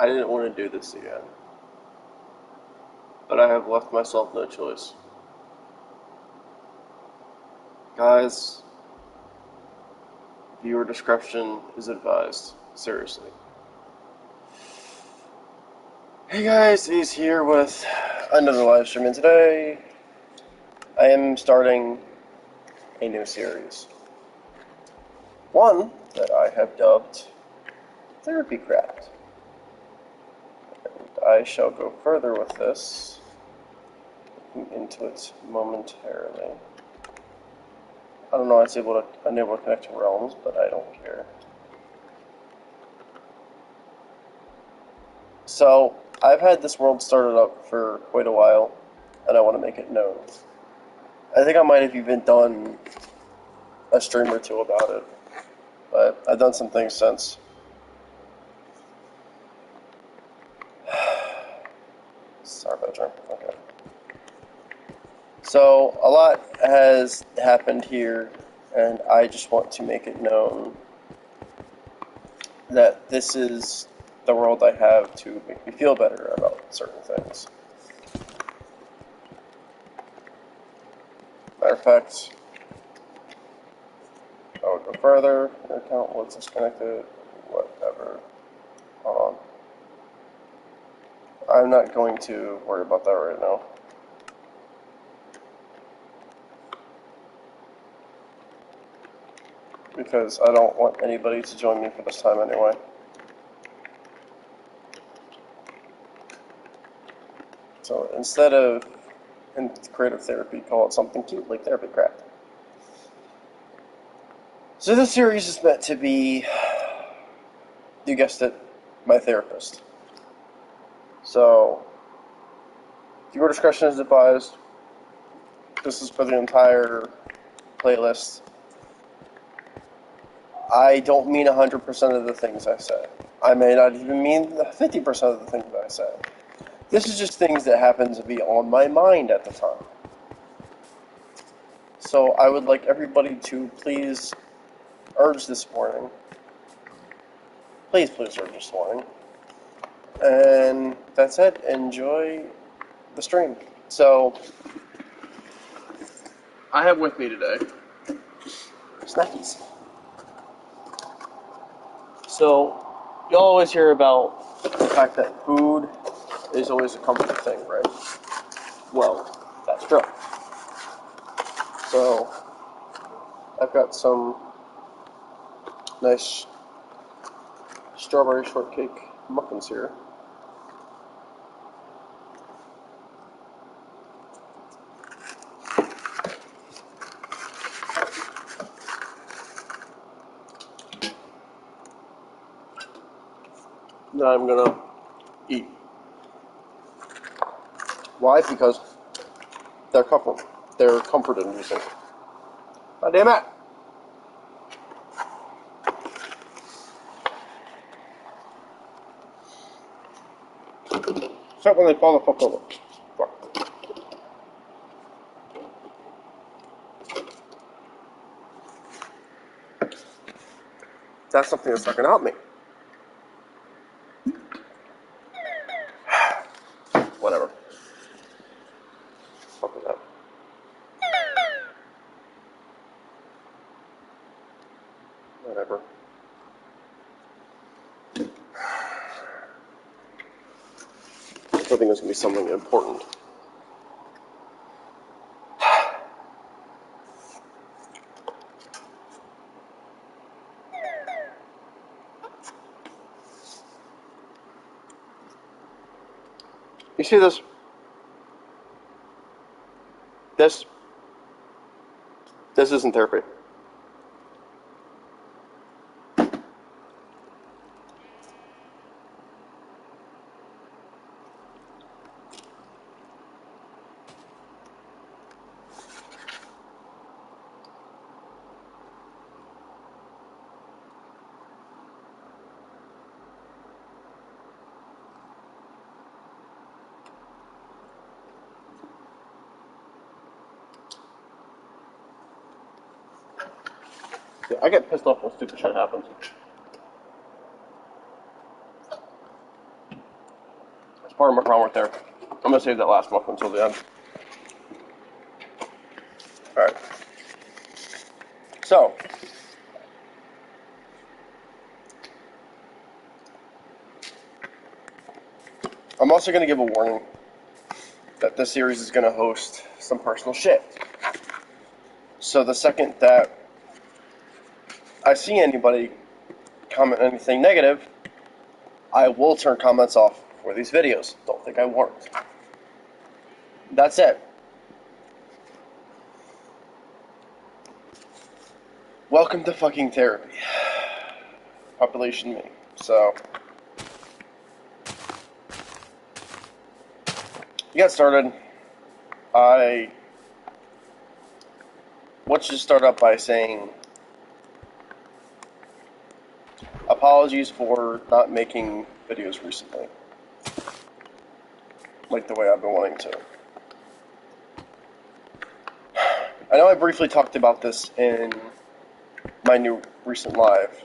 I didn't want to do this again, but I have left myself no choice. Guys, viewer discretion is advised. Seriously. Hey guys, he's here with another live stream, and today I am starting a new series. One that I have dubbed Therapy Craft. And I shall go further with this, looking into it momentarily. I don't know, it's unable to connect to realms, but I don't care. So, I've had this world started up for quite a while, and I want to make it known. I think I might have even done a stream or two about it, but I've done some things since. Sorry about that. Okay. So, a lot has happened here, and I just want to make it known that this is the world I have to make me feel better about certain things. Matter of fact, I would go further. Your account was disconnected. Whatever. Hold on. I'm not going to worry about that right now. Because I don't want anybody to join me for this time anyway. So instead of in creative therapy, call it something cute like Therapy Craft. So this series is meant to be, you guessed it, my therapist. So, viewer discretion is advised. This is for the entire playlist. I don't mean 100% of the things I said. I may not even mean 50% of the things I said. This is just things that happen to be on my mind at the time. So I would like everybody to please urge this morning. Please urge this morning. And that's it. Enjoy the stream. So, I have with me today snackies. So, you always hear about the fact that food is always a comfort thing, right? Well, that's true. So, I've got some nice strawberry shortcake muffins here. That I'm gonna eat. Why? Because they're comfort inducing. God damn it! Except when they fall the fuck over. Fuck. That's something that's not gonna help me. Whatever. Fuck with that. Whatever. I think it's gonna be something important. You see this? This isn't therapy. Yeah, I get pissed off when stupid shit happens. part of my problem right there. I'm going to save that last one until the end. Alright. So, I'm also going to give a warning that this series is going to host some personal shit. So the second that I see anybody comment anything negative, I will turn comments off for these videos. Don't think I won't. That's it. Welcome to fucking therapy. Population me. So, to get started, I want you to start up by saying apologies for not making videos recently, like the way I've been wanting to. I know I briefly talked about this in my new recent live.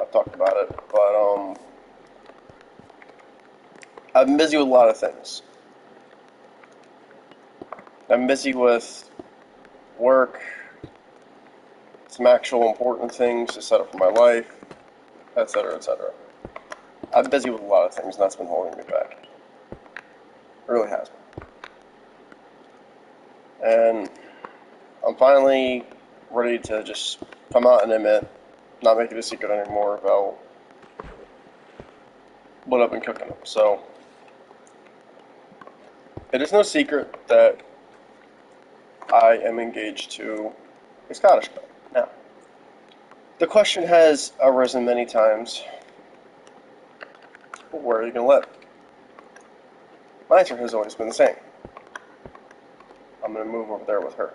I've talked about it, but I've been busy with a lot of things. I'm busy with work, some actual important things to set up for my life, etc., etc. I'm busy with a lot of things, and that's been holding me back. It really has been. And I'm finally ready to just come out and admit, not make it a secret anymore about what I've been cooking up. So, it is no secret that I am engaged to a Scottish guy. Now, the question has arisen many times, where are you going to live? My answer has always been the same. I'm going to move over there with her.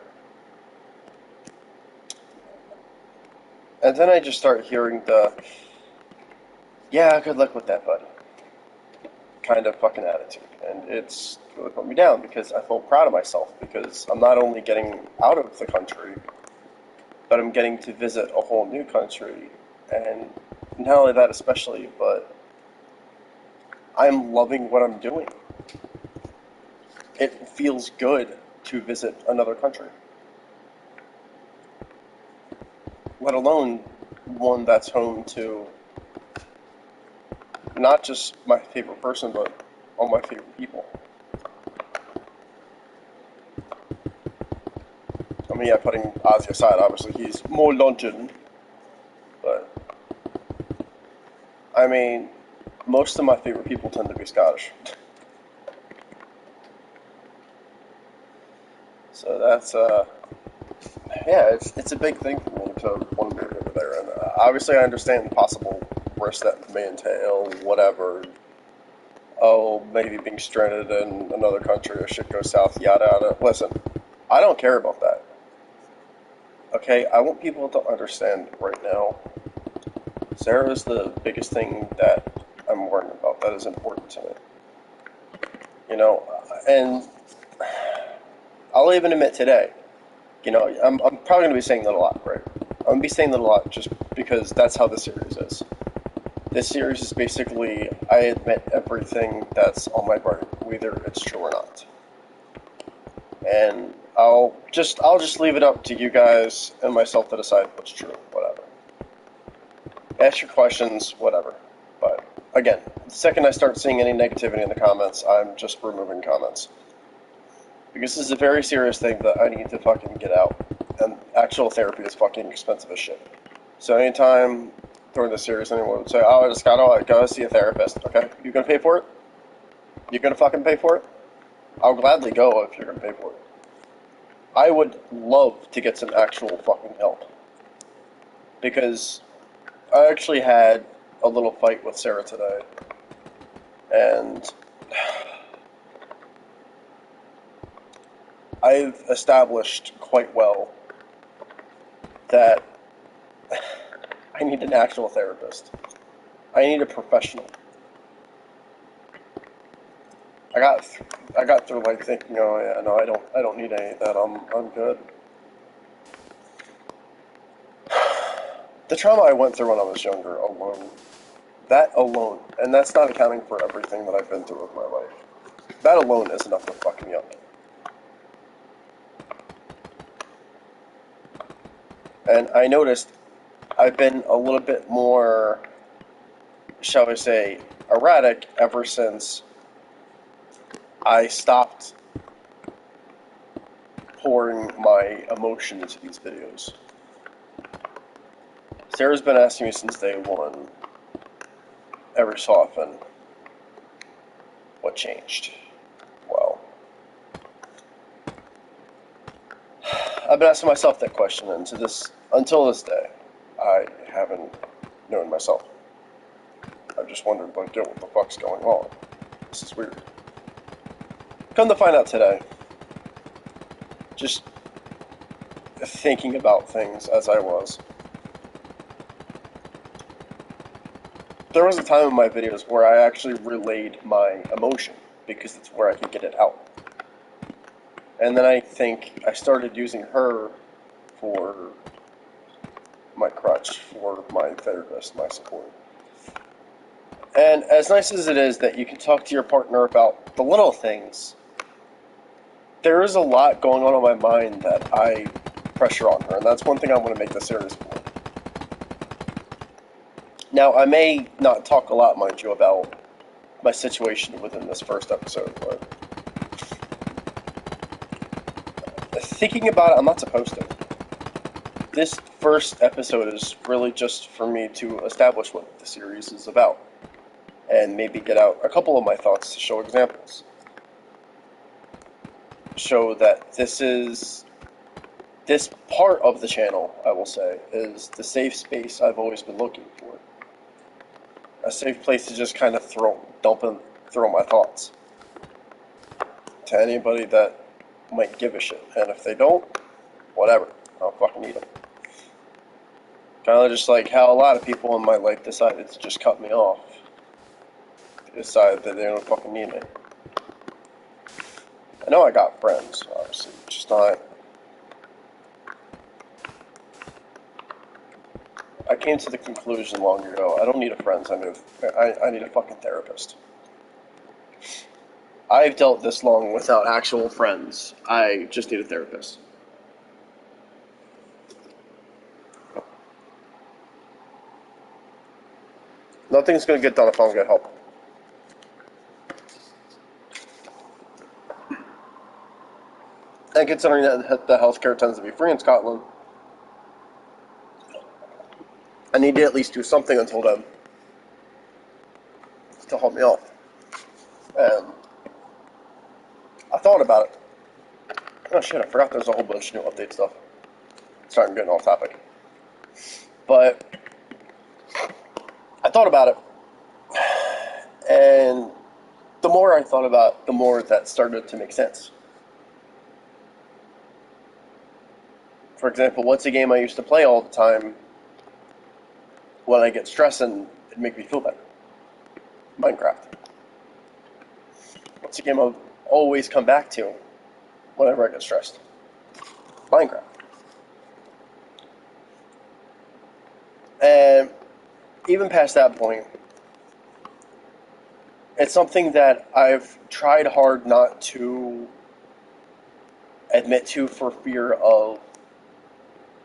And then I just start hearing the, yeah, good luck with that, buddy, kind of fucking attitude. And it's really put me down because I feel proud of myself because I'm not only getting out of the country, but I'm getting to visit a whole new country. And not only that especially, but I'm loving what I'm doing. It feels good to visit another country. Let alone one that's home to not just my favorite person, but all my favorite people. I mean, yeah, putting Ozzy aside, obviously he's more London, but I mean, most of my favorite people tend to be Scottish. So that's, yeah, it's a big thing for me to want to move over there. And obviously I understand the possible risk that may entail, whatever. Oh, maybe being stranded in another country or shit goes south, yada yada. Listen, I don't care about that. Okay, I want people to understand right now, Sarah is the biggest thing that I'm worrying about, that is important to me. You know, and I'll even admit today, you know, I'm probably going to be saying that a lot, right? I'm going to be saying that a lot just because that's how this series is. This series is basically, I admit everything that's on my brain, whether it's true or not. And I'll just leave it up to you guys and myself to decide what's true, whatever. Ask your questions, whatever. But again, the second I start seeing any negativity in the comments, I'm just removing comments. Because this is a very serious thing that I need to fucking get out. And actual therapy is fucking expensive as shit. So anytime during the series anyone would say, oh, I just gotta go see a therapist. Okay, you gonna pay for it? You gonna fucking pay for it? I'll gladly go if you're gonna pay for it. I would love to get some actual fucking help. Because I actually had a little fight with Sarah today. And I've established quite well that I need an actual therapist. I need a professional. I got through like thinking, oh yeah, no, I don't need any of that. I'm good. The trauma I went through when I was younger alone That alone, and that's not accounting for everything that I've been through with my life, that alone is enough to fuck me up. And I noticed I've been a little bit more, shall we say, erratic ever since I stopped pouring my emotion into these videos. Sarah's been asking me since day one, every so often, what changed? Well, I've been asking myself that question, and until this day, I haven't known myself. I've just wondered, like, yo, what the fuck's going on? This is weird. Come to find out today, just thinking about things as I was, there was a time in my videos where I actually relayed my emotion, because it's where I could get it out. And then I think I started using her for my crutch, for my therapist, my support. And as nice as it is that you can talk to your partner about the little things, there is a lot going on in my mind that I pressure on her, and that's one thing I want to make this series for. Now, I may not talk a lot, mind you, about my situation within this first episode, but thinking about it, I'm not supposed to. This first episode is really just for me to establish what the series is about, and maybe get out a couple of my thoughts to show examples. Show that this part of the channel, I will say, is the safe space I've always been looking for. A safe place to just kind of throw my thoughts to anybody that might give a shit. And if they don't, whatever. I'll fucking eat them. Kind of just like how a lot of people in my life decided to just cut me off. They decided that they don't fucking need me. I know I got friends, obviously, just not. I came to the conclusion long ago, I don't need a friend, I need a fucking therapist. I've dealt this long without actual friends. I just need a therapist. Nothing's going to get done if I don't get help. And considering that the healthcare tends to be free in Scotland, I need to at least do something until then to help me out. And I thought about it. Oh shit, I forgot there's a whole bunch of new update stuff. Sorry, I'm getting off topic. But I thought about it. And the more I thought about it, the more that started to make sense. For example, what's a game I used to play all the time when I get stressed and it'd make me feel better? Minecraft. What's a game I'll always come back to whenever I get stressed? Minecraft. And even past that point, it's something that I've tried hard not to admit to for fear of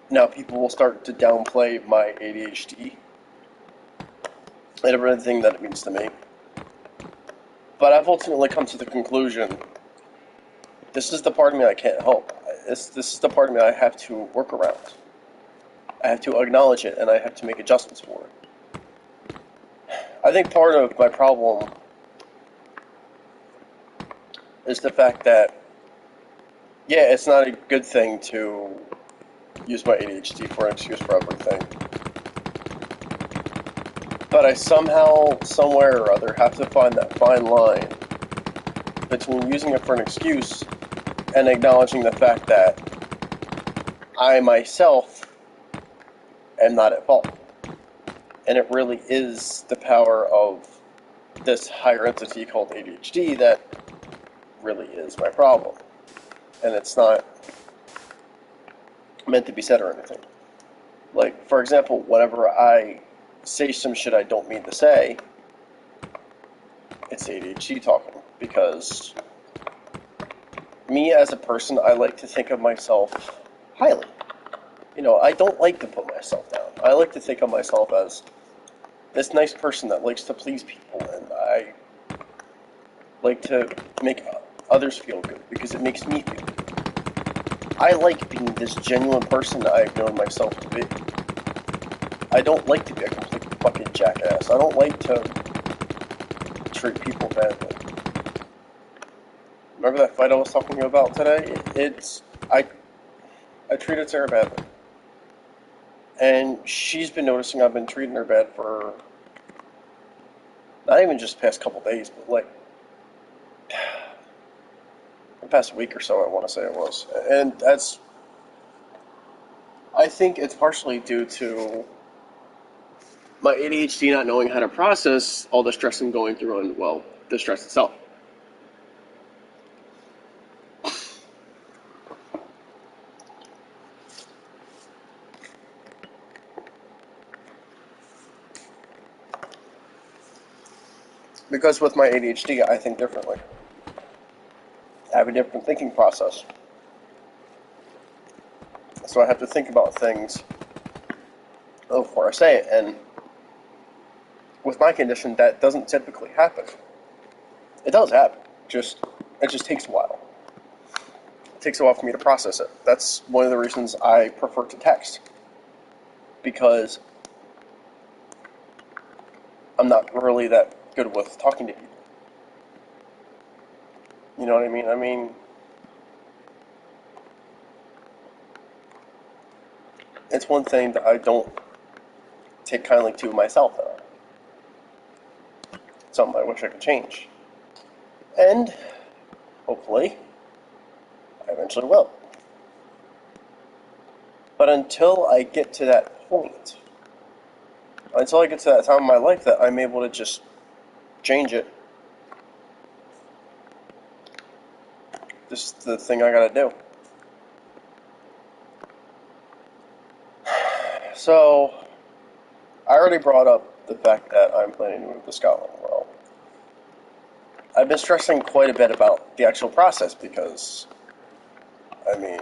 now people will start to downplay my ADHD and everything that it means to me. But I've ultimately come to the conclusion, this is the part of me I can't help. This is the part of me I have to work around. I have to acknowledge it, and I have to make adjustments for it. I think part of my problem is the fact that, yeah, it's not a good thing to use my ADHD for an excuse for everything. But I somehow, somewhere or other, have to find that fine line between using it for an excuse and acknowledging the fact that I myself am not at fault. And it really is the power of this higher entity called ADHD that really is my problem. And it's not meant to be said or anything. Like, for example, whenever I say some shit I don't mean to say, it's ADHD talking. Because me as a person, I like to think of myself highly. You know, I don't like to put myself down. I like to think of myself as this nice person that likes to please people, and I like to make others feel good because it makes me feel good. I like being this genuine person that I've known myself to be. I don't like to be a complete fucking jackass. I don't like to treat people badly. Remember that fight I was talking about today? I treated Sarah badly. And she's been noticing I've been treating her bad for not even just the past couple days, but like the past week or so, I want to say it was. And I think it's partially due to my ADHD not knowing how to process all the stress I'm going through and, well, the stress itself. Because with my ADHD, I think differently. I have a different thinking process. So I have to think about things before I say it. And with my condition, that doesn't typically happen. It does happen. It just takes a while. It takes a while for me to process it. That's one of the reasons I prefer to text. Because I'm not really that good with talking to people. You know what I mean? I mean, it's one thing that I don't take kindly to myself, though. Something I wish I could change. And, hopefully, I eventually will. But until I get to that point, until I get to that time in my life that I'm able to just change it, this is the thing I gotta do. So, I already brought up the fact that I'm planning to move to Scotland. Well, I've been stressing quite a bit about the actual process because, I mean,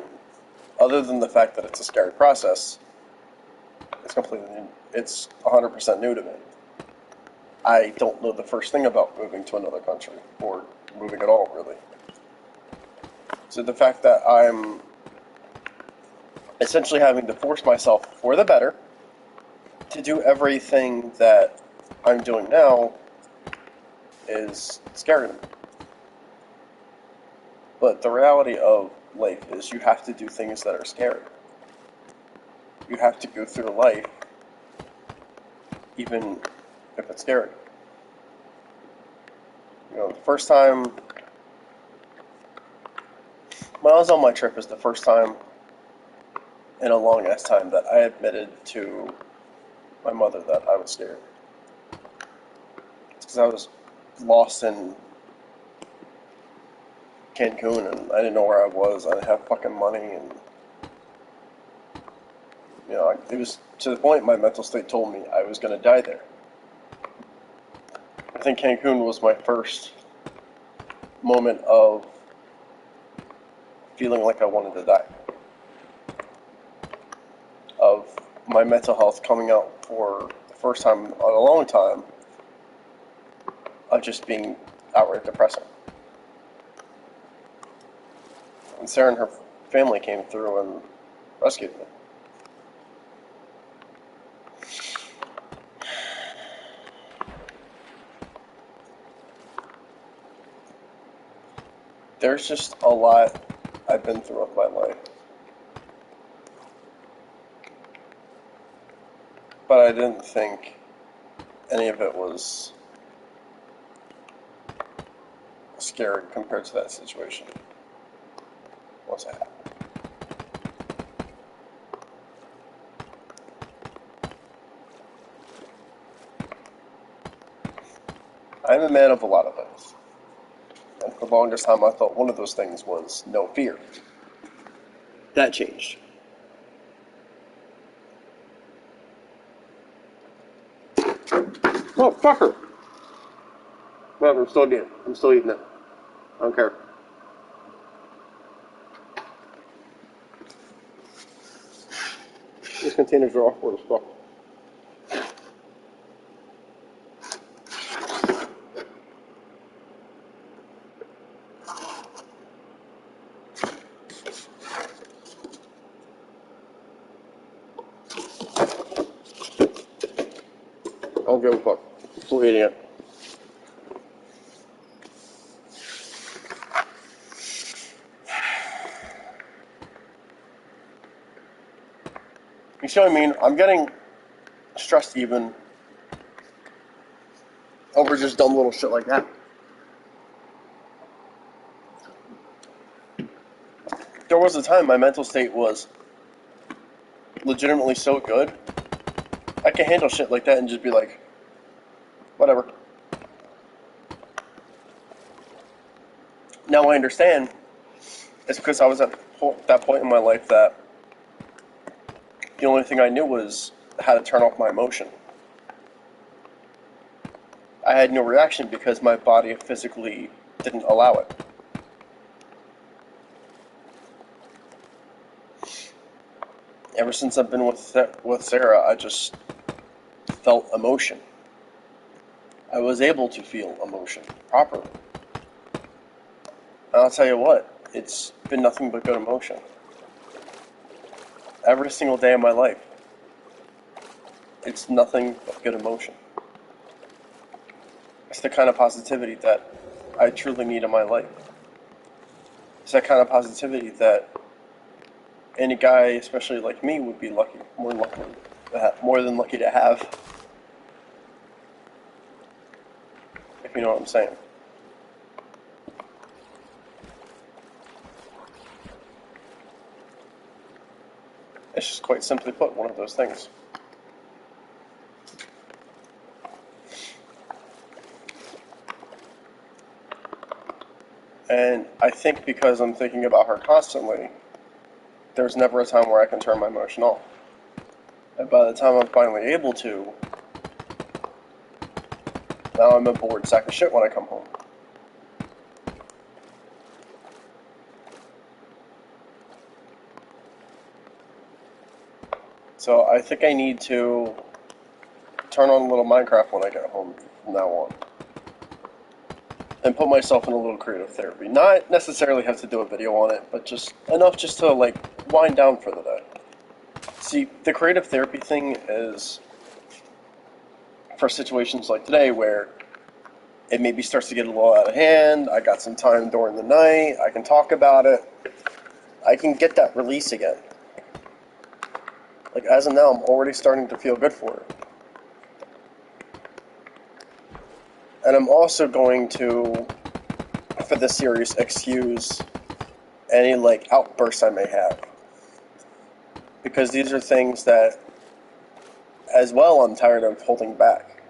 other than the fact that it's a scary process, it's completely new. It's 100% new to me. I don't know the first thing about moving to another country, or moving at all, really. So the fact that I'm essentially having to force myself, for the better, to do everything that I'm doing now is scary to me. But the reality of life is you have to do things that are scary. You have to go through life even if it's scary. You know, the first time when I was on my trip is the first time in a long ass time that I admitted to my mother that I was scared. It's because I was lost in Cancun and I didn't know where I was. I didn't have fucking money, and you know, it was to the point my mental state told me I was going to die there. I think Cancun was my first moment of feeling like I wanted to die. Of my mental health coming out for the first time in a long time, of just being outright depressing. And Sarah and her family came through and rescued me. There's just a lot I've been through in my life. But I didn't think any of it was scary compared to that situation. Once it happened. I'm a man of a lot of things. And for the longest time I thought one of those things was no fear. That changed. Oh, fucker! Whatever, I'm still eating it. I'm still eating it. I don't care. These containers are awkward as fuck. I don't give a fuck. I'm still eating it. You see what I mean? I'm getting stressed even over just dumb little shit like that. There was a time my mental state was legitimately so good, I could handle shit like that and just be like, whatever. Now I understand. It's because I was at that point in my life that the only thing I knew was how to turn off my emotion. I had no reaction because my body physically didn't allow it. Ever since I've been with Sarah, I just felt emotion. I was able to feel emotion properly. And I'll tell you what, it's been nothing but good emotion. Every single day of my life, it's nothing but good emotion. It's the kind of positivity that I truly need in my life. It's that kind of positivity that any guy, especially like me, would be more than lucky to have. If you know what I'm saying. It's just quite simply put, one of those things. And I think because I'm thinking about her constantly, there's never a time where I can turn my emotion off. And by the time I'm finally able to, now I'm a bored sack of shit when I come home. So I think I need to turn on a little Minecraft when I get home from now on. And put myself in a little creative therapy. Not necessarily have to do a video on it, but just enough just to like wind down for the day. See, the creative therapy thing is for situations like today where it maybe starts to get a little out of hand, I got some time during the night, I can talk about it, I can get that release again. Like, as of now, I'm already starting to feel good for it. And I'm also going to, for this series, excuse any, like, outbursts I may have. Because these are things that, as well, I'm tired of holding back.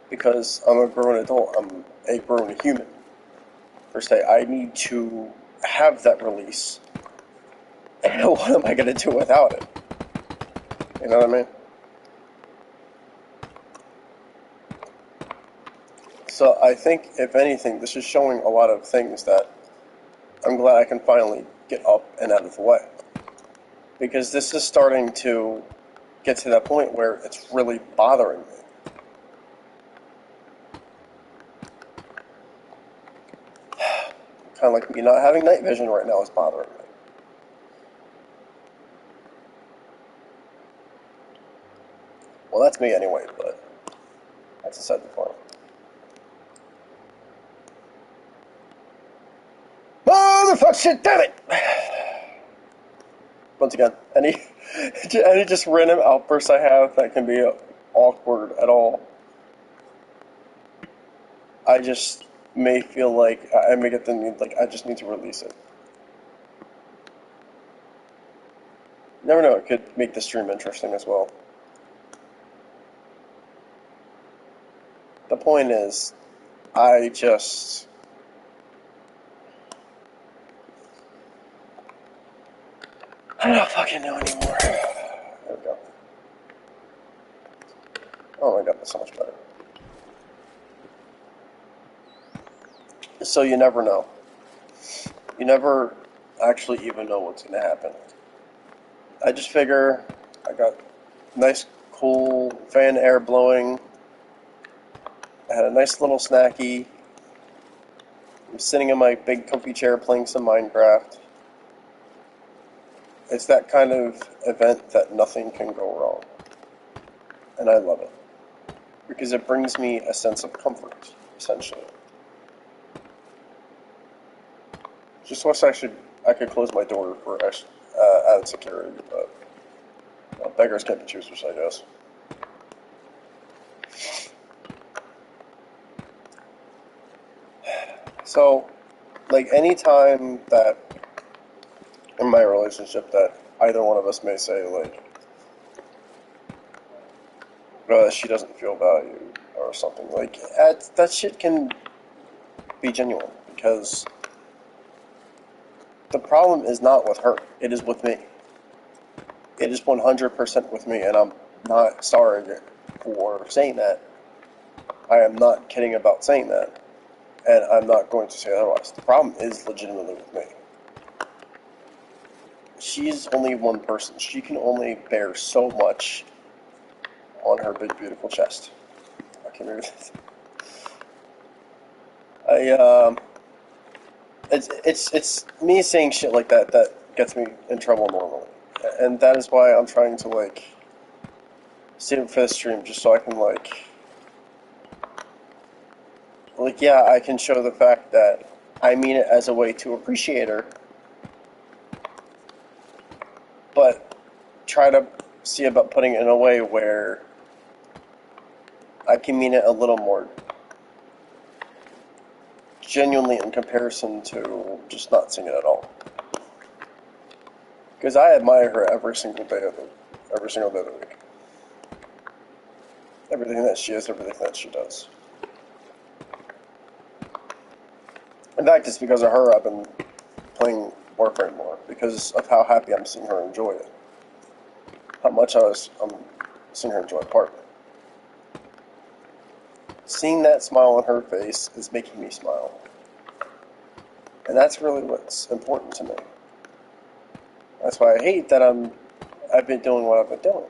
Because I'm a grown adult, I'm a grown human. Per se, I need to have that release. And what am I going to do without it? You know what I mean? So I think, if anything, this is showing a lot of things that I'm glad I can finally get up and out of the way. Because this is starting to get to that point where it's really bothering me. Kind of like me not having night vision right now is bothering me. Well, that's me anyway, but that's aside the point. Motherfuck shit, damn it! Once again, any just random outbursts I have that can be awkward at all, I just may feel like I may get the need, like I just need to release it. Never know, it could make the stream interesting as well. The point is, I don't fucking know anymore. There we go. Oh my god, that's so much better. So you never know. You never actually even know what's going to happen. I just figure I got nice, cool fan air blowing. I had a nice little snacky. I'm sitting in my big comfy chair playing some Minecraft. It's that kind of event that nothing can go wrong. And I love it. Because it brings me a sense of comfort, essentially. Just wish I could close my door for added security, but well, beggars can't be choosers, I guess. So, like, any time that in my relationship that either one of us may say, like, she doesn't feel valued or something, like, that shit can be genuine, because the problem is not with her, it is with me. It is 100% with me, and I'm not sorry for saying that. I am not kidding about saying that, and I'm not going to say otherwise. The problem is legitimately with me. She's only one person. She can only bear so much on her big, beautiful chest. I can read it. It's me saying shit like that gets me in trouble normally, and that is why I'm trying to like save it for the stream, just so I can like yeah, I can show the fact that I mean it as a way to appreciate her, but try to see about putting it in a way where I can mean it a little more genuinely in comparison to just not seeing it at all. Because I admire her every single day of the week. Everything that she is, everything that she does. In fact, it's because of her I've been playing Warframe more, because of how happy I'm seeing her enjoy it. How much I'm seeing her enjoy part of it. Seeing that smile on her face is making me smile. And that's really what's important to me. That's why I hate that I've been doing what I've been doing.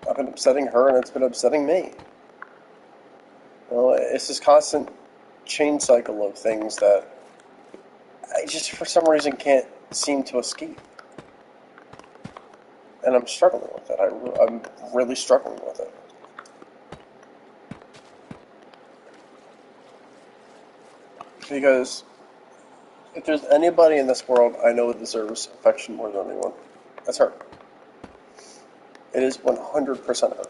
I've been upsetting her, and it's been upsetting me. You know, it's this constant chain cycle of things that I just, for some reason, can't seem to escape. And I'm struggling with it. I'm really struggling with it. Because if there's anybody in this world I know deserves affection more than anyone, that's her. It is 100% her.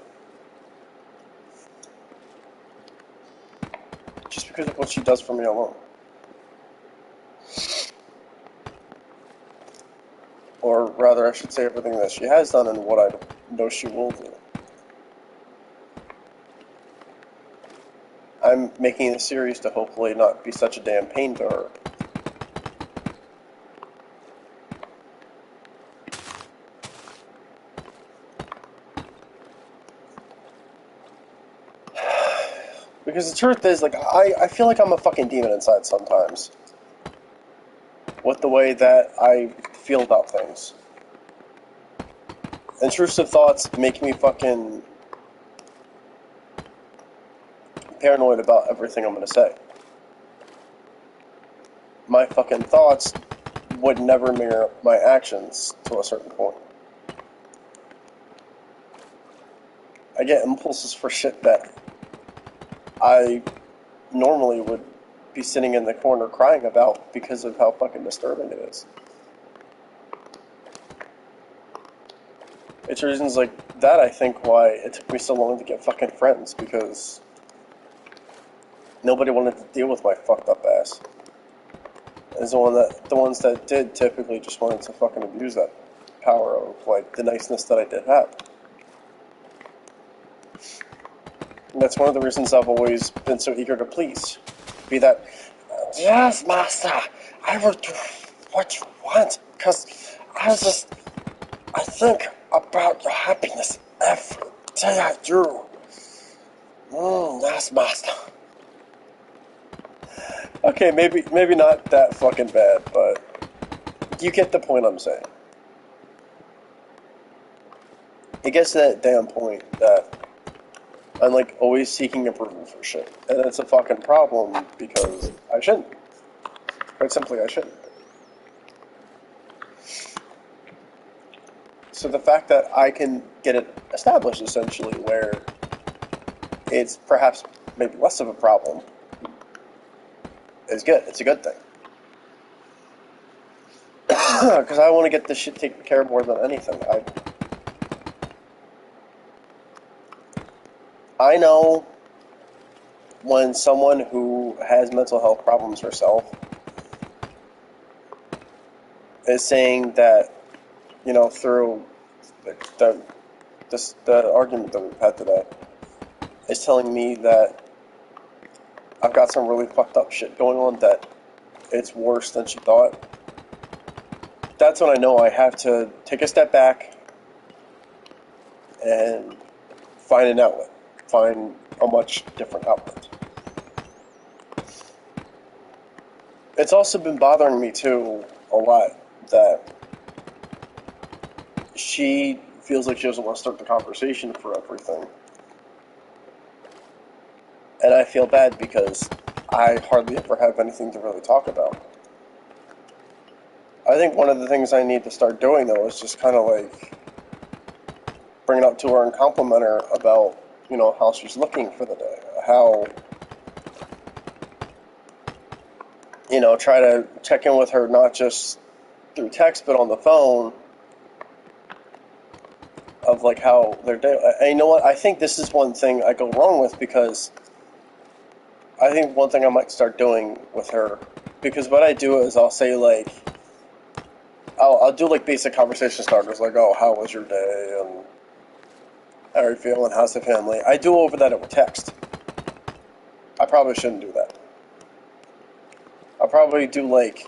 Just because of what she does for me alone. Or rather, I should say everything that she has done and what I know she will do. I'm making this series to hopefully not be such a damn pain to her. Because the truth is, like, I feel like I'm a fucking demon inside sometimes. With the way that I feel about things. Intrusive thoughts make me fucking paranoid about everything I'm gonna say. My fucking thoughts would never mirror my actions to a certain point. I get impulses for shit that I normally would be sitting in the corner crying about because of how fucking disturbing it is. It's reasons like that, I think, why it took me so long to get fucking friends, because nobody wanted to deal with my fucked up ass. Is the ones that did typically just wanted to fucking abuse that power of, like, the niceness that I did have. And that's one of the reasons I've always been so eager to please. Be that, yes, master, I will do what you want, because I think about your happiness every day I do. Yes, master. Okay, maybe not that fucking bad, but you get the point I'm saying. It gets to that damn point that I'm like always seeking approval for shit. And it's a fucking problem because I shouldn't. Quite simply, I shouldn't. So the fact that I can get it established essentially where it's perhaps maybe less of a problem is good. It's a good thing. Because I want to get this shit taken care of more than anything. I know when someone who has mental health problems herself is saying that, through the, the argument that we've had today, is telling me that I've got some really fucked up shit going on, that it's worse than she thought. That's when I know I have to take a step back and find an outlet, find a much different outlet. It's also been bothering me too a lot that she feels like she doesn't want to start the conversation for everything. And I feel bad because I hardly ever have anything to really talk about. I think one of the things I need to start doing, though, is just kind of like bring it up to her and compliment her about, how she's looking for the day. How, try to check in with her not just through text but on the phone of like how their day. And you know what? I think this is one thing I go wrong with because I think one thing I might start doing with her, because what I do is I'll say like, I'll do like basic conversation starters like, oh, how was your day and how are you feeling? How's the family? I do over that over text. I probably shouldn't do that. I'll probably do like,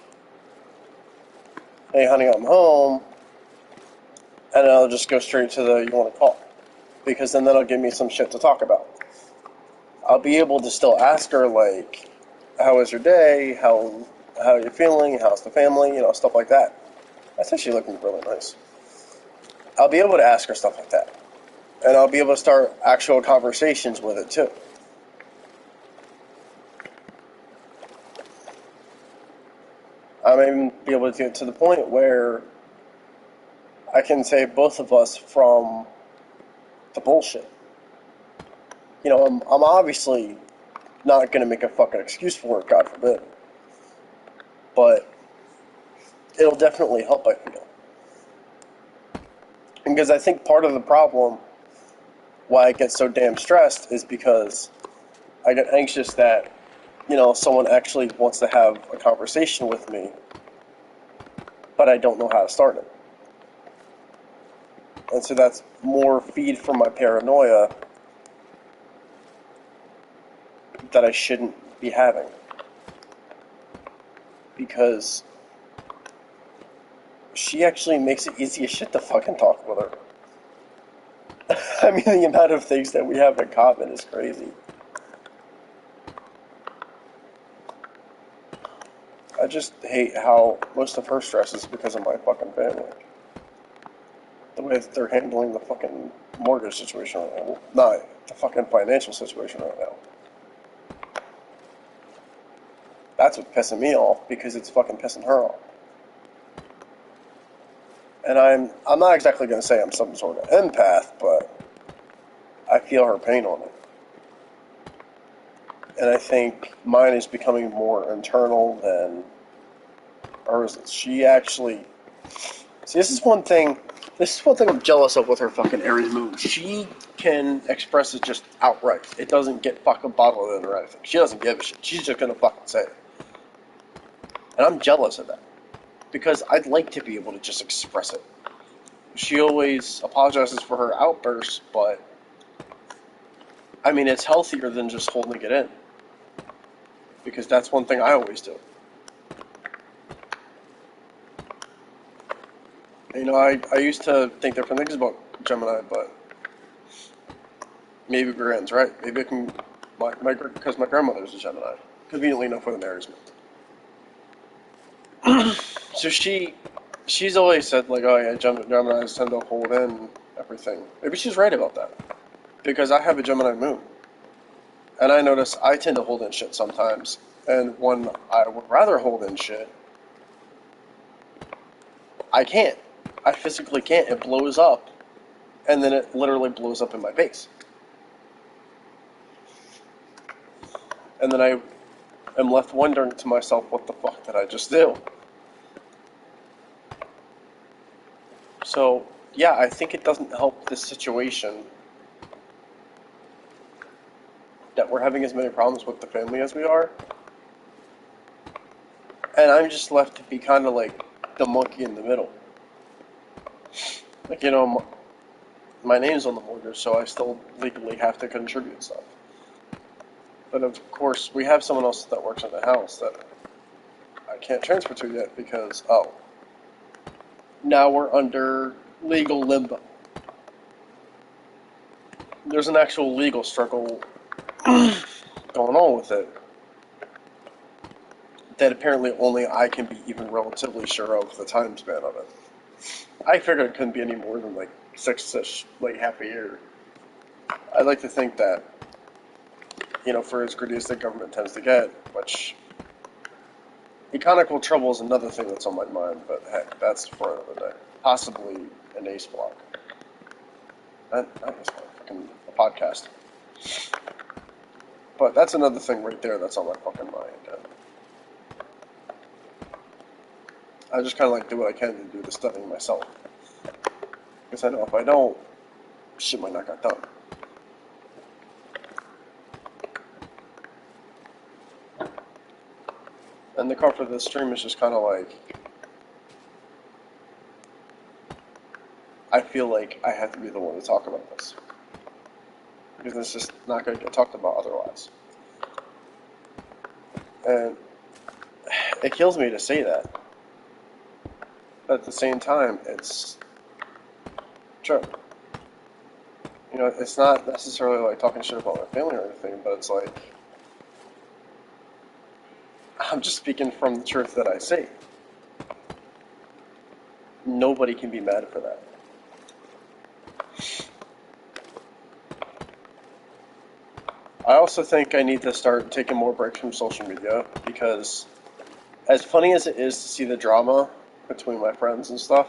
hey honey, I'm home, and I'll just go straight to the you want to call, because then that'll give me some shit to talk about. I'll be able to still ask her like, how was your day? How are you feeling? How's the family? Stuff like that. That's actually looking really nice. I'll be able to ask her stuff like that. And I'll be able to start actual conversations with it too. I may even be able to get to the point where I can save both of us from the bullshit. I'm obviously not going to make a fucking excuse for it, God forbid. But it'll definitely help, I feel. Because I think part of the problem why I get so damn stressed is because I get anxious that, someone actually wants to have a conversation with me, but I don't know how to start it. And so that's more feed from my paranoia that I shouldn't be having. Because she actually makes it easy as shit to fucking talk with her. I mean, the amount of things that we have in common is crazy. I just hate how most of her stress is because of my fucking family. The way that they're handling the fucking mortgage situation right now. Not the fucking financial situation right now. That's what's pissing me off because it's fucking pissing her off. And I'm not exactly going to say I'm some sort of empath, but I feel her pain on it. And I think mine is becoming more internal than hers. She actually... See, this is one thing I'm jealous of with her fucking Aries moon. She can express it just outright. It doesn't get fucking bottled in or anything. She doesn't give a shit. She's just going to fucking say it. And I'm jealous of that. Because I'd like to be able to just express it. She always apologizes for her outbursts, but I mean, it's healthier than just holding it in. Because that's one thing I always do. I used to think different things about Gemini, but maybe Gran's right. Maybe it can, because my grandmother's a Gemini. conveniently enough with an Aries moon. So she's always said, like, oh yeah, Geminis tend to hold in everything. Maybe she's right about that. Because I have a Gemini moon. And I notice I tend to hold in shit sometimes. And when I would rather hold in shit, I can't. I physically can't. It blows up. And then it literally blows up in my face. And then I am left wondering to myself, what the fuck did I just do? So, yeah, I think it doesn't help this situation that we're having as many problems with the family as we are. And I'm just left to be kind of like the monkey in the middle. Like, my name's on the mortgage, so I still legally have to contribute stuff. But of course, we have someone else that works in the house that I can't transfer to yet because, now we're under legal limbo. There's an actual legal struggle going on with it that apparently only I can be even relatively sure of the time span of it. I figured it couldn't be any more than like 6-ish, like half a year. I'd like to think that, for as gritty as the government tends to get, which economical trouble is another thing that's on my mind, but heck, that's for another day. Possibly an ace block. Not ace block, fucking a podcast. But that's another thing right there that's on my fucking mind. I just kind of like do what I can to do the studying myself. Because I know if I don't, shit might not get done. And the comfort of this stream is just kind of like, I feel like I have to be the one to talk about this. Because it's just not going to get talked about otherwise. And it kills me to say that. But at the same time, it's true. It's not necessarily like talking shit about my family or anything, but it's like, I'm just speaking from the truth that I see. Nobody can be mad for that. I also think I need to start taking more breaks from social media, because as funny as it is to see the drama between my friends and stuff,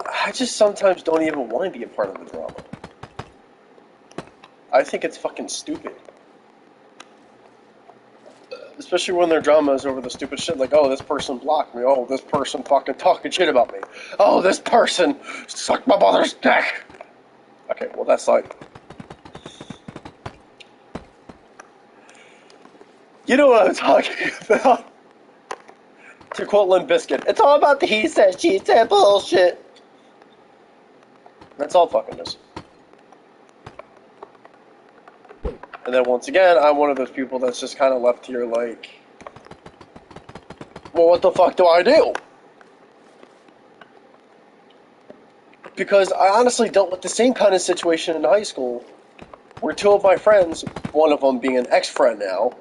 I just sometimes don't even want to be a part of the drama. I think it's fucking stupid. Especially when their drama is over the stupid shit, like, oh, this person blocked me, oh, this person fucking talking shit about me, oh, this person sucked my mother's dick. Okay, well, that's like, you know what I'm talking about. To quote Limp Bizkit, it's all about the he said, she said bullshit. That's all fucking is. And then once again, I'm one of those people that's just kind of left here like, well, what the fuck do I do? Because I honestly dealt with the same kind of situation in high school, where two of my friends, one of them being an ex-friend now,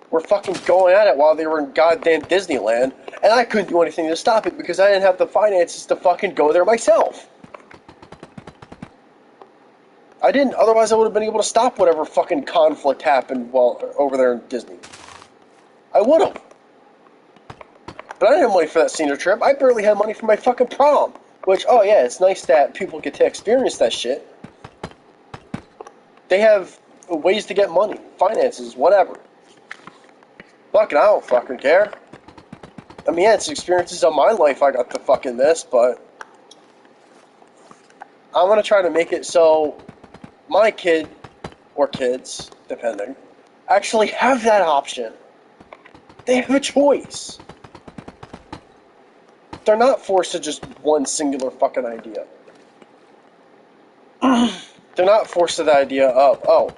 were fucking going at it while they were in goddamn Disneyland, and I couldn't do anything to stop it because I didn't have the finances to fucking go there myself. I didn't, otherwise I would have been able to stop whatever fucking conflict happened while over there in Disney. I would have. But I didn't have money for that senior trip. I barely had money for my fucking prom. Which, oh yeah, it's nice that people get to experience that shit. They have ways to get money, finances, whatever. Fucking, I don't fucking care. I mean, yeah, it's experiences of my life I got to fucking miss, but I'm gonna try to make it so my kid, or kids, depending, actually have that option. They have a choice. They're not forced to just one singular fucking idea. They're not forced to the idea of, oh,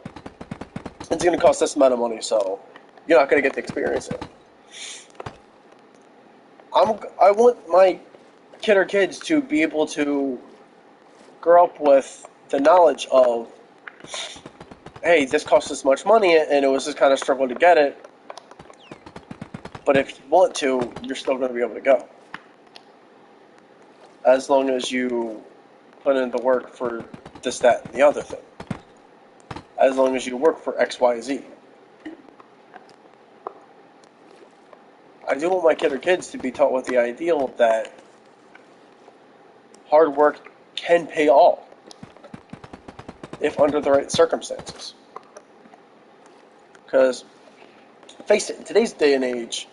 it's going to cost this amount of money, so you're not going to get to experience it. I want my kid or kids to be able to grow up with the knowledge of hey, this costs this much money, and it was just kind of struggle to get it. But if you want to, you're still going to be able to go. As long as you put in the work for this, that, and the other thing. As long as you work for X, Y, Z. I do want my kid or kids to be taught with the ideal that hard work can pay off if under the right circumstances. Because, face it, in today's day and age,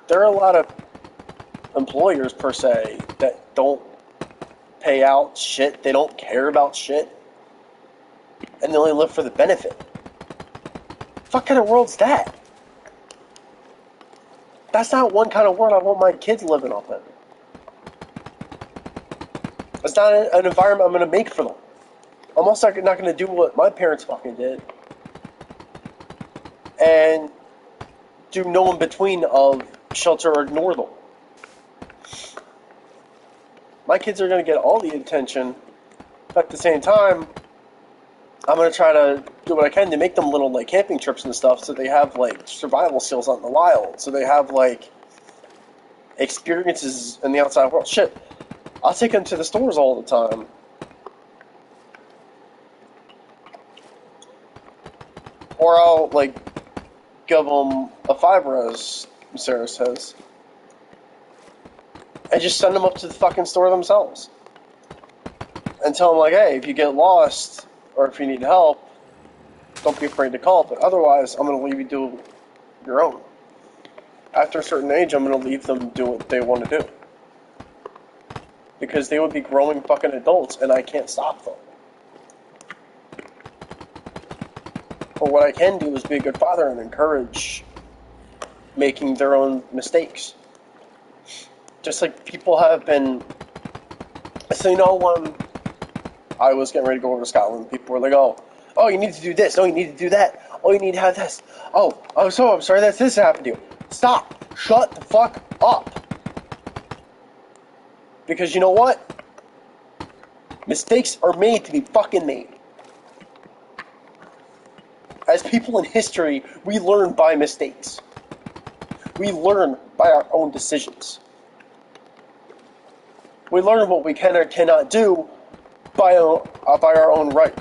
there are a lot of employers, per se, that don't pay out shit, they don't care about shit, and they only live for the benefit. What kind of world's that? That's not one kind of world I want my kids living off in. It's not an environment I'm going to make for them. I'm also not going to do what my parents fucking did and do no in between of shelter or ignore them. My kids are going to get all the attention, but at the same time, I'm going to try to do what I can to make them little, like, camping trips and stuff so they have, like, survival skills out in the wild. So they have, like, experiences in the outside world. Shit, I'll take them to the stores all the time. Or I'll, like, give them a 5-row, as Sarah says. And just send them up to the fucking store themselves. And tell them, like, hey, if you get lost, or if you need help, don't be afraid to call. But otherwise, I'm going to leave you do your own. After a certain age, I'm going to leave them do what they want to do. Because they would be growing fucking adults, and I can't stop them. But what I can do is be a good father and encourage making their own mistakes. Just like people have been... So, you know, when I was getting ready to go over to Scotland, people were like, oh, you need to do this. Oh, you need to do that. Oh, you need to have this. Oh, I'm sorry that this happened to you. Stop. Shut the fuck up. Because you know what? Mistakes are made to be fucking made. As people in history, we learn by mistakes. We learn by our own decisions. We learn what we can or cannot do by our own right.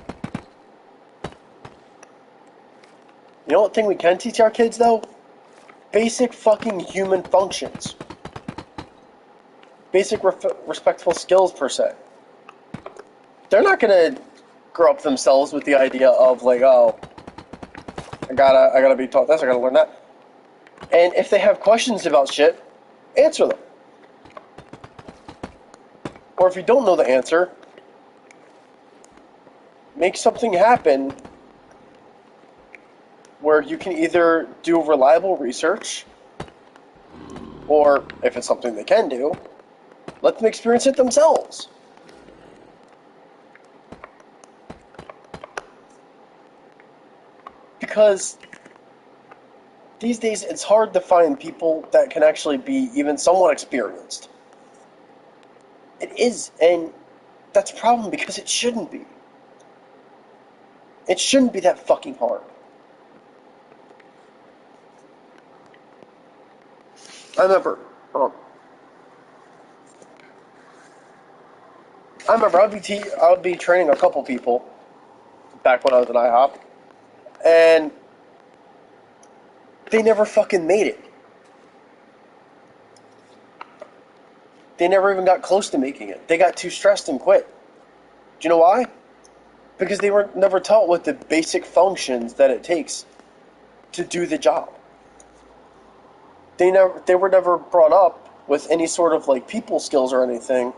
You know what thing we can teach our kids, though? Basic fucking human functions. Basic respectful skills, per se. They're not gonna grow up themselves with the idea of, like, oh, I gotta be taught this, I gotta learn that. And if they have questions about shit, answer them. Or if you don't know the answer, make something happen where you can either do reliable research, or if it's something they can do, let them experience it themselves. Because these days it's hard to find people that can actually be even somewhat experienced. It is, and that's a problem because it shouldn't be. It shouldn't be that fucking hard. I remember I would be training a couple people back when I was at IHOP, and they never fucking made it. They never even got close to making it. They got too stressed and quit. Do you know why? Because they were never taught what the basic functions that it takes to do the job. They were never brought up with any sort of, like, people skills or anything.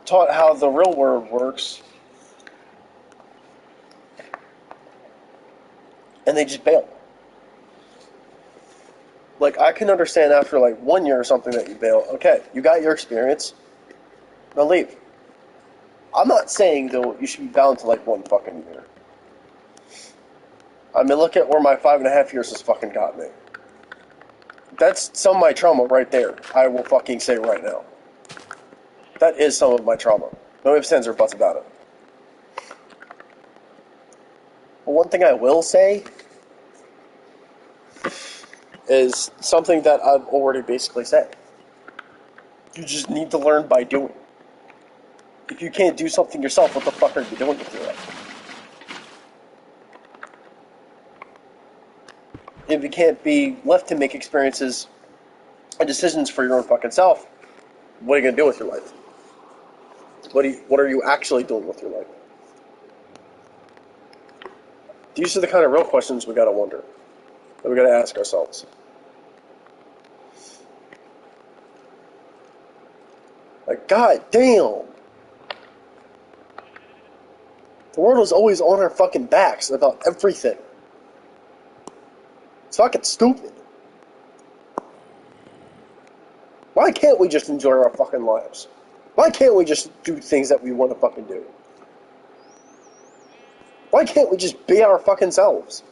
Taught how the real world works. And they just bail. Like, I can understand after, like, 1 year or something that you bail. Okay, you got your experience. Now leave. I'm not saying, though, you should be bound to, like, 1 fucking year. I mean, look at where my 5.5 years has fucking got me. That's some of my trauma right there, I will fucking say right now. That is some of my trauma. No ifs, ands, or buts about it. But one thing I will say is something that I've already basically said. You just need to learn by doing. If you can't do something yourself, what the fuck are you doing with your life? If you can't be left to make experiences and decisions for your own fucking self, what are you going to do with your life? What are you actually doing with your life? These are the kind of real questions we gotta wonder, that we gotta ask ourselves. Like, god damn! The world is always on our fucking backs about everything. It's fucking stupid. Why can't we just enjoy our fucking lives? Why can't we just do things that we want to fucking do? Why can't we just be our fucking selves?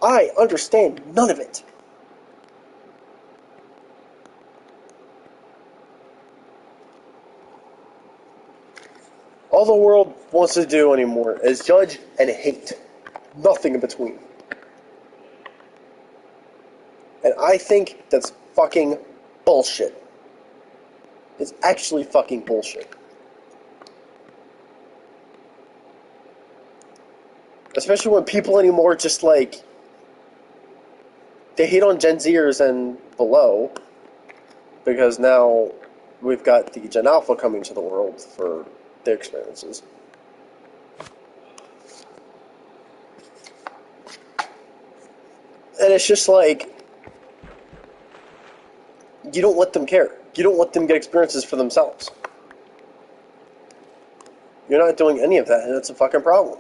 I understand none of it. All the world wants to do anymore is judge and hate. Nothing in between. And I think that's fucking bullshit. It's actually fucking bullshit. Especially when people anymore just like, they hate on Gen Zers and below, because now we've got the Gen Alpha coming to the world for their experiences. And it's just like, you don't let them care. You don't let them get experiences for themselves. You're not doing any of that, and it's a fucking problem.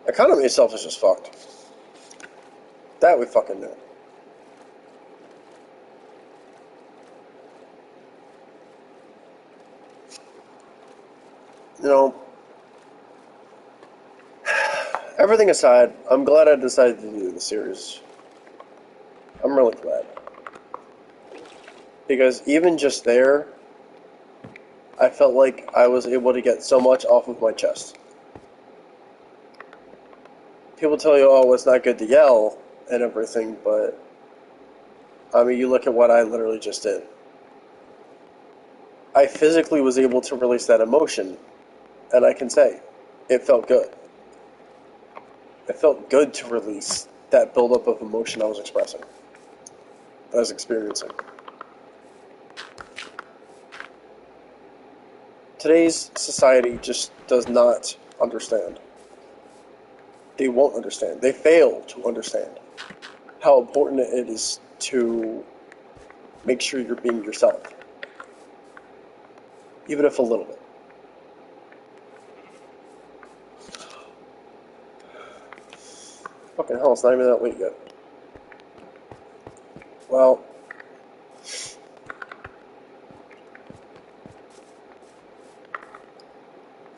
Economy itself is just fucked. That we fucking know. You know, everything aside, I'm glad I decided to do the series. I'm really glad. Because even just there, I felt like I was able to get so much off of my chest. People tell you, oh, it's not good to yell and everything, but I mean, you look at what I literally just did. I physically was able to release that emotion, and I can say, it felt good. It felt good to release that buildup of emotion I was expressing, I was experiencing. Today's society just does not understand. They won't understand. They fail to understand how important it is to make sure you're being yourself. Even if a little bit. Fucking hell, it's not even that late yet. Well,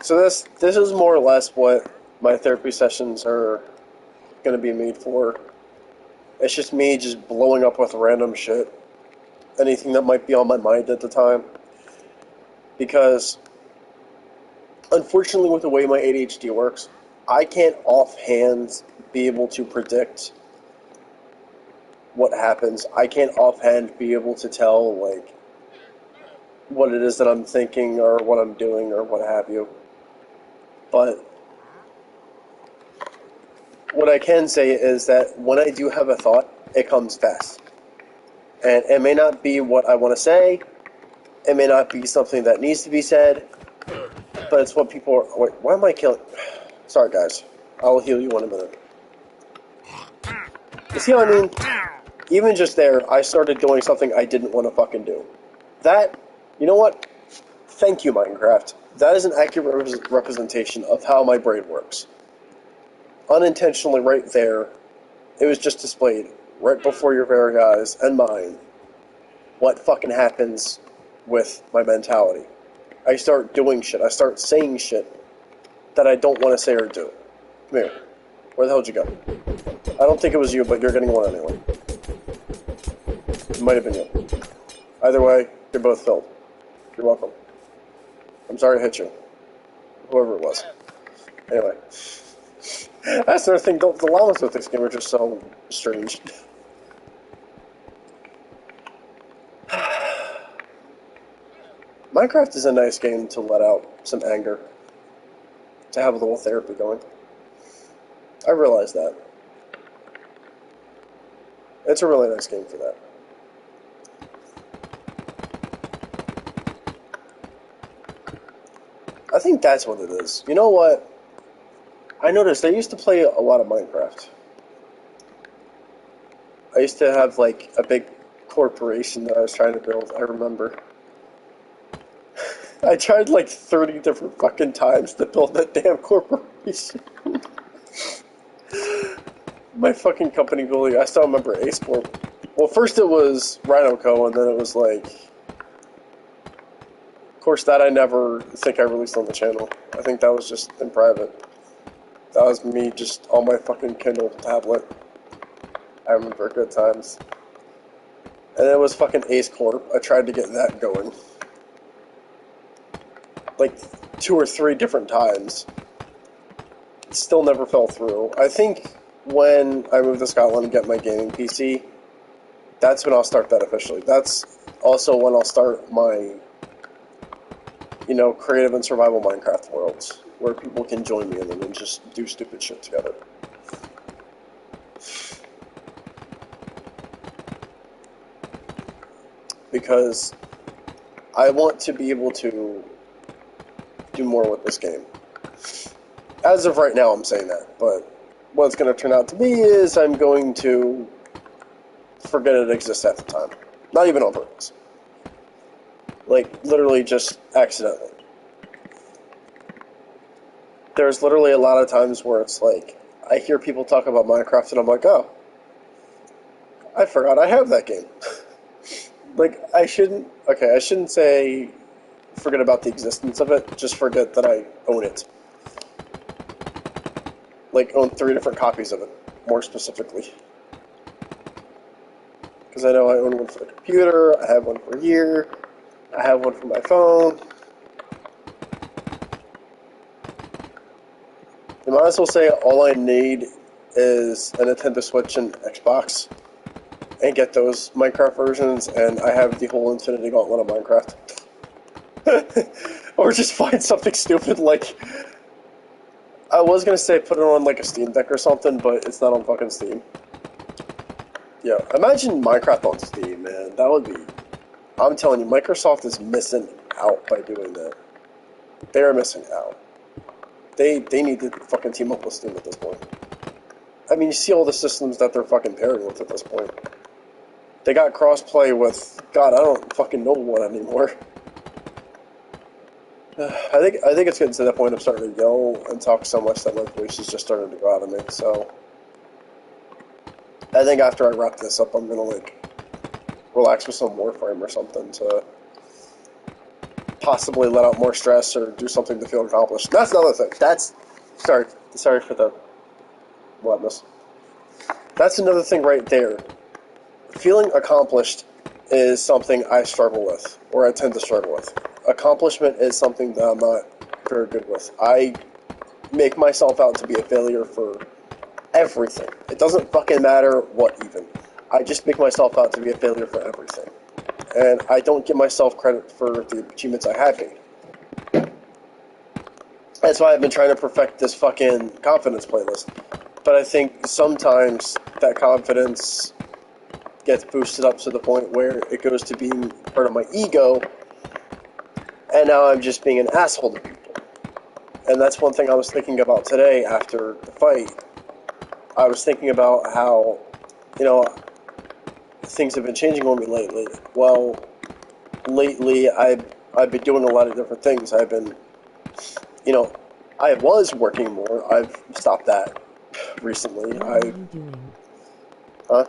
so this is more or less what my therapy sessions are going to be made for. It's just me just blowing up with random shit. Anything that might be on my mind at the time. Because, unfortunately, with the way my ADHD works, I can't offhand be able to predict what happens. I can't offhand be able to tell, like, what it is that I'm thinking or what I'm doing or what have you. But what I can say is that when I do have a thought, it comes fast. And it may not be what I want to say. It may not be something that needs to be said. But it's what people are... Wait, why am I killing... Sorry, guys. I'll heal you in a minute. You see what I mean? Even just there, I started doing something I didn't want to fucking do. That... You know what? Thank you, Minecraft. That is an accurate representation of how my brain works. Unintentionally right there, it was just displayed right before your very eyes and mine what fucking happens with my mentality. I start doing shit. I start saying shit that I don't want to say or do. Come here. Where the hell did you go? I don't think it was you, but you're getting one anyway. It might have been you. Either way, you're both filled. You're welcome. I'm sorry to hit you. Whoever it was. Anyway. That's another thing. The llamas with this game are just so strange. Minecraft is a nice game to let out some anger. To have a little therapy going. I realize that. It's a really nice game for that. I think that's what it is. You know what? I noticed I used to play a lot of Minecraft. I used to have, like, a big corporation that I was trying to build, I remember. I tried, like, 30 different fucking times to build that damn corporation. My fucking company bully, I still remember Ace Corp. Well, first it was Rhino Co., and then it was, like... Of course, that I never think I released on the channel. I think that was just in private. That was me just on my fucking Kindle tablet. I remember good times. And it was fucking Ace Corp. I tried to get that going. Like 2 or 3 different times. It still never fell through. I think when I move to Scotland and get my gaming PC, that's when I'll start that officially. That's also when I'll start my, you know, creative and survival Minecraft worlds, where people can join me in them and just do stupid shit together. Because I want to be able to do more with this game. As of right now, I'm saying that, but what it's going to turn out to be is I'm going to forget it exists at the time. Not even on purpose. Like, literally just accidentally. There's literally a lot of times where it's like, I hear people talk about Minecraft and I'm like, oh, I forgot I have that game. Like, I shouldn't say forget about the existence of it, just forget that I own it. Like, own 3 different copies of it, more specifically. Because I know I own one for the computer, I have one for here, I have one for my phone. You might as well say all I need is a Nintendo Switch and Xbox, and get those Minecraft versions, and I have the whole Infinity Gauntlet of Minecraft. Or just find something stupid like... I was gonna say put it on like a Steam Deck or something, but it's not on fucking Steam. Yeah, imagine Minecraft on Steam, man. That would be... I'm telling you, Microsoft is missing out by doing that. They are missing out. They need to fucking team up with Steam at this point. I mean, you see all the systems that they're fucking pairing with at this point. They got crossplay with... God, I don't fucking know what anymore. I think it's getting to the point of starting to yell and talk so much that my voice is just starting to go out of me, so... I think after I wrap this up, I'm gonna, like, relax with some Warframe or something to possibly let out more stress or do something to feel accomplished. That's another thing. Sorry for the loudness. That's another thing right there. Feeling accomplished is something I struggle with, or I tend to struggle with. Accomplishment is something that I'm not very good with. I make myself out to be a failure for everything. It doesn't fucking matter what even. I just make myself out to be a failure for everything. And I don't give myself credit for the achievements I have made. That's why I've been trying to perfect this fucking confidence playlist. But I think sometimes that confidence gets boosted up to the point where it goes to being part of my ego, and now I'm just being an asshole to people. And that's one thing I was thinking about today after the fight. I was thinking about how, you know, things have been changing on me lately. Well, lately I've been doing a lot of different things. I've been, you know, I was working more. I've stopped that recently. What are you doing? Huh?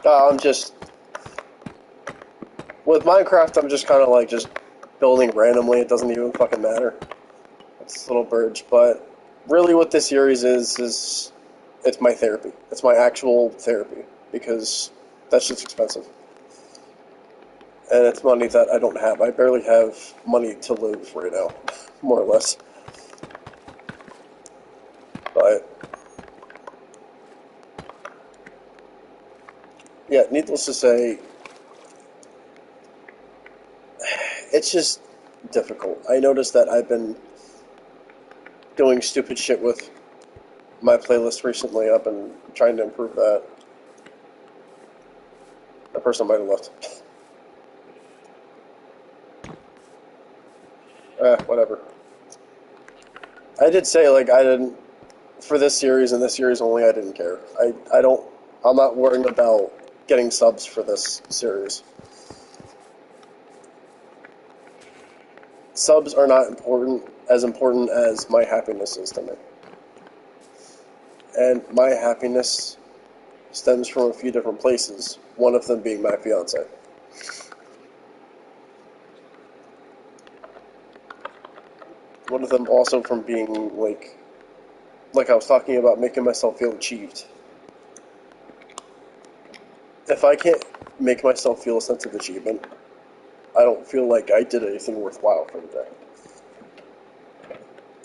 I'm just With Minecraft, I'm just kind of like just building randomly. It doesn't even fucking matter. It's a little bridge, but really, what this series is it's my therapy. It's my actual therapy because that's just expensive, and it's money that I don't have. I barely have money to live right now, more or less. But yeah, needless to say, it's just difficult. I noticed that I've been doing stupid shit with my playlist recently. I've been trying to improve that. That person might have left. Whatever. I did say, like, I didn't, for this series and this series only, I didn't care. I'm not worrying about getting subs for this series. Subs are not important as my happiness is to me. And my happiness stems from a few different places, one of them being my fiance. One of them also from being, like I was talking about, making myself feel achieved. If I can't make myself feel a sense of achievement, I don't feel like I did anything worthwhile for the day.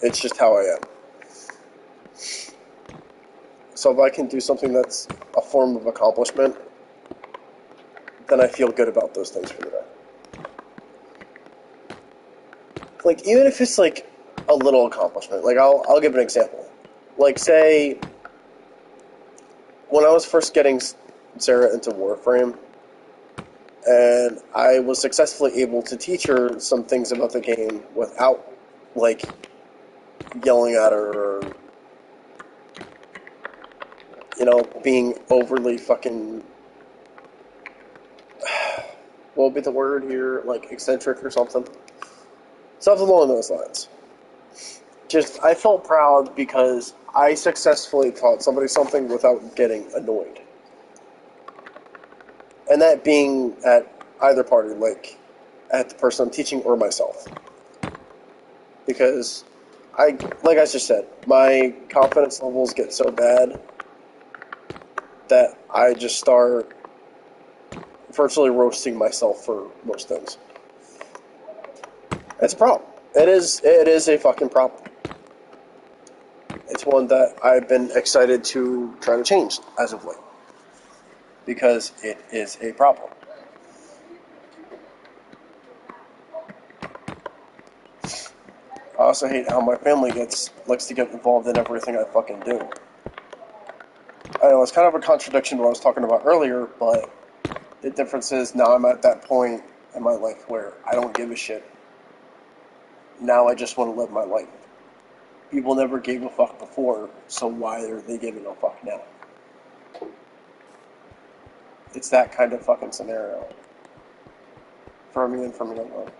It's just how I am. So if I can do something that's a form of accomplishment, then I feel good about those things for the day. Like, even if it's like a little accomplishment, like I'll give an example. Like, say, when I was first getting Sarah into Warframe, and I was successfully able to teach her some things about the game without, like, yelling at her or, being overly fucking, what would be the word here, like, eccentric or something. Something along those lines. Just, I felt proud because I successfully taught somebody something without getting annoyed. And that being at either party, like, at the person I'm teaching or myself. Because like I just said, my confidence levels get so bad that I just start virtually roasting myself for most things. It's a problem. It is a fucking problem. It's one that I've been excited to try to change as of late. Because it is a problem. I also hate how my family likes to get involved in everything I fucking do. I know it's kind of a contradiction to what I was talking about earlier, but the difference is now I'm at that point in my life where I don't give a shit. Now I just want to live my life. People never gave a fuck before, so why are they giving a fuck now? It's that kind of fucking scenario. For me and for me alone.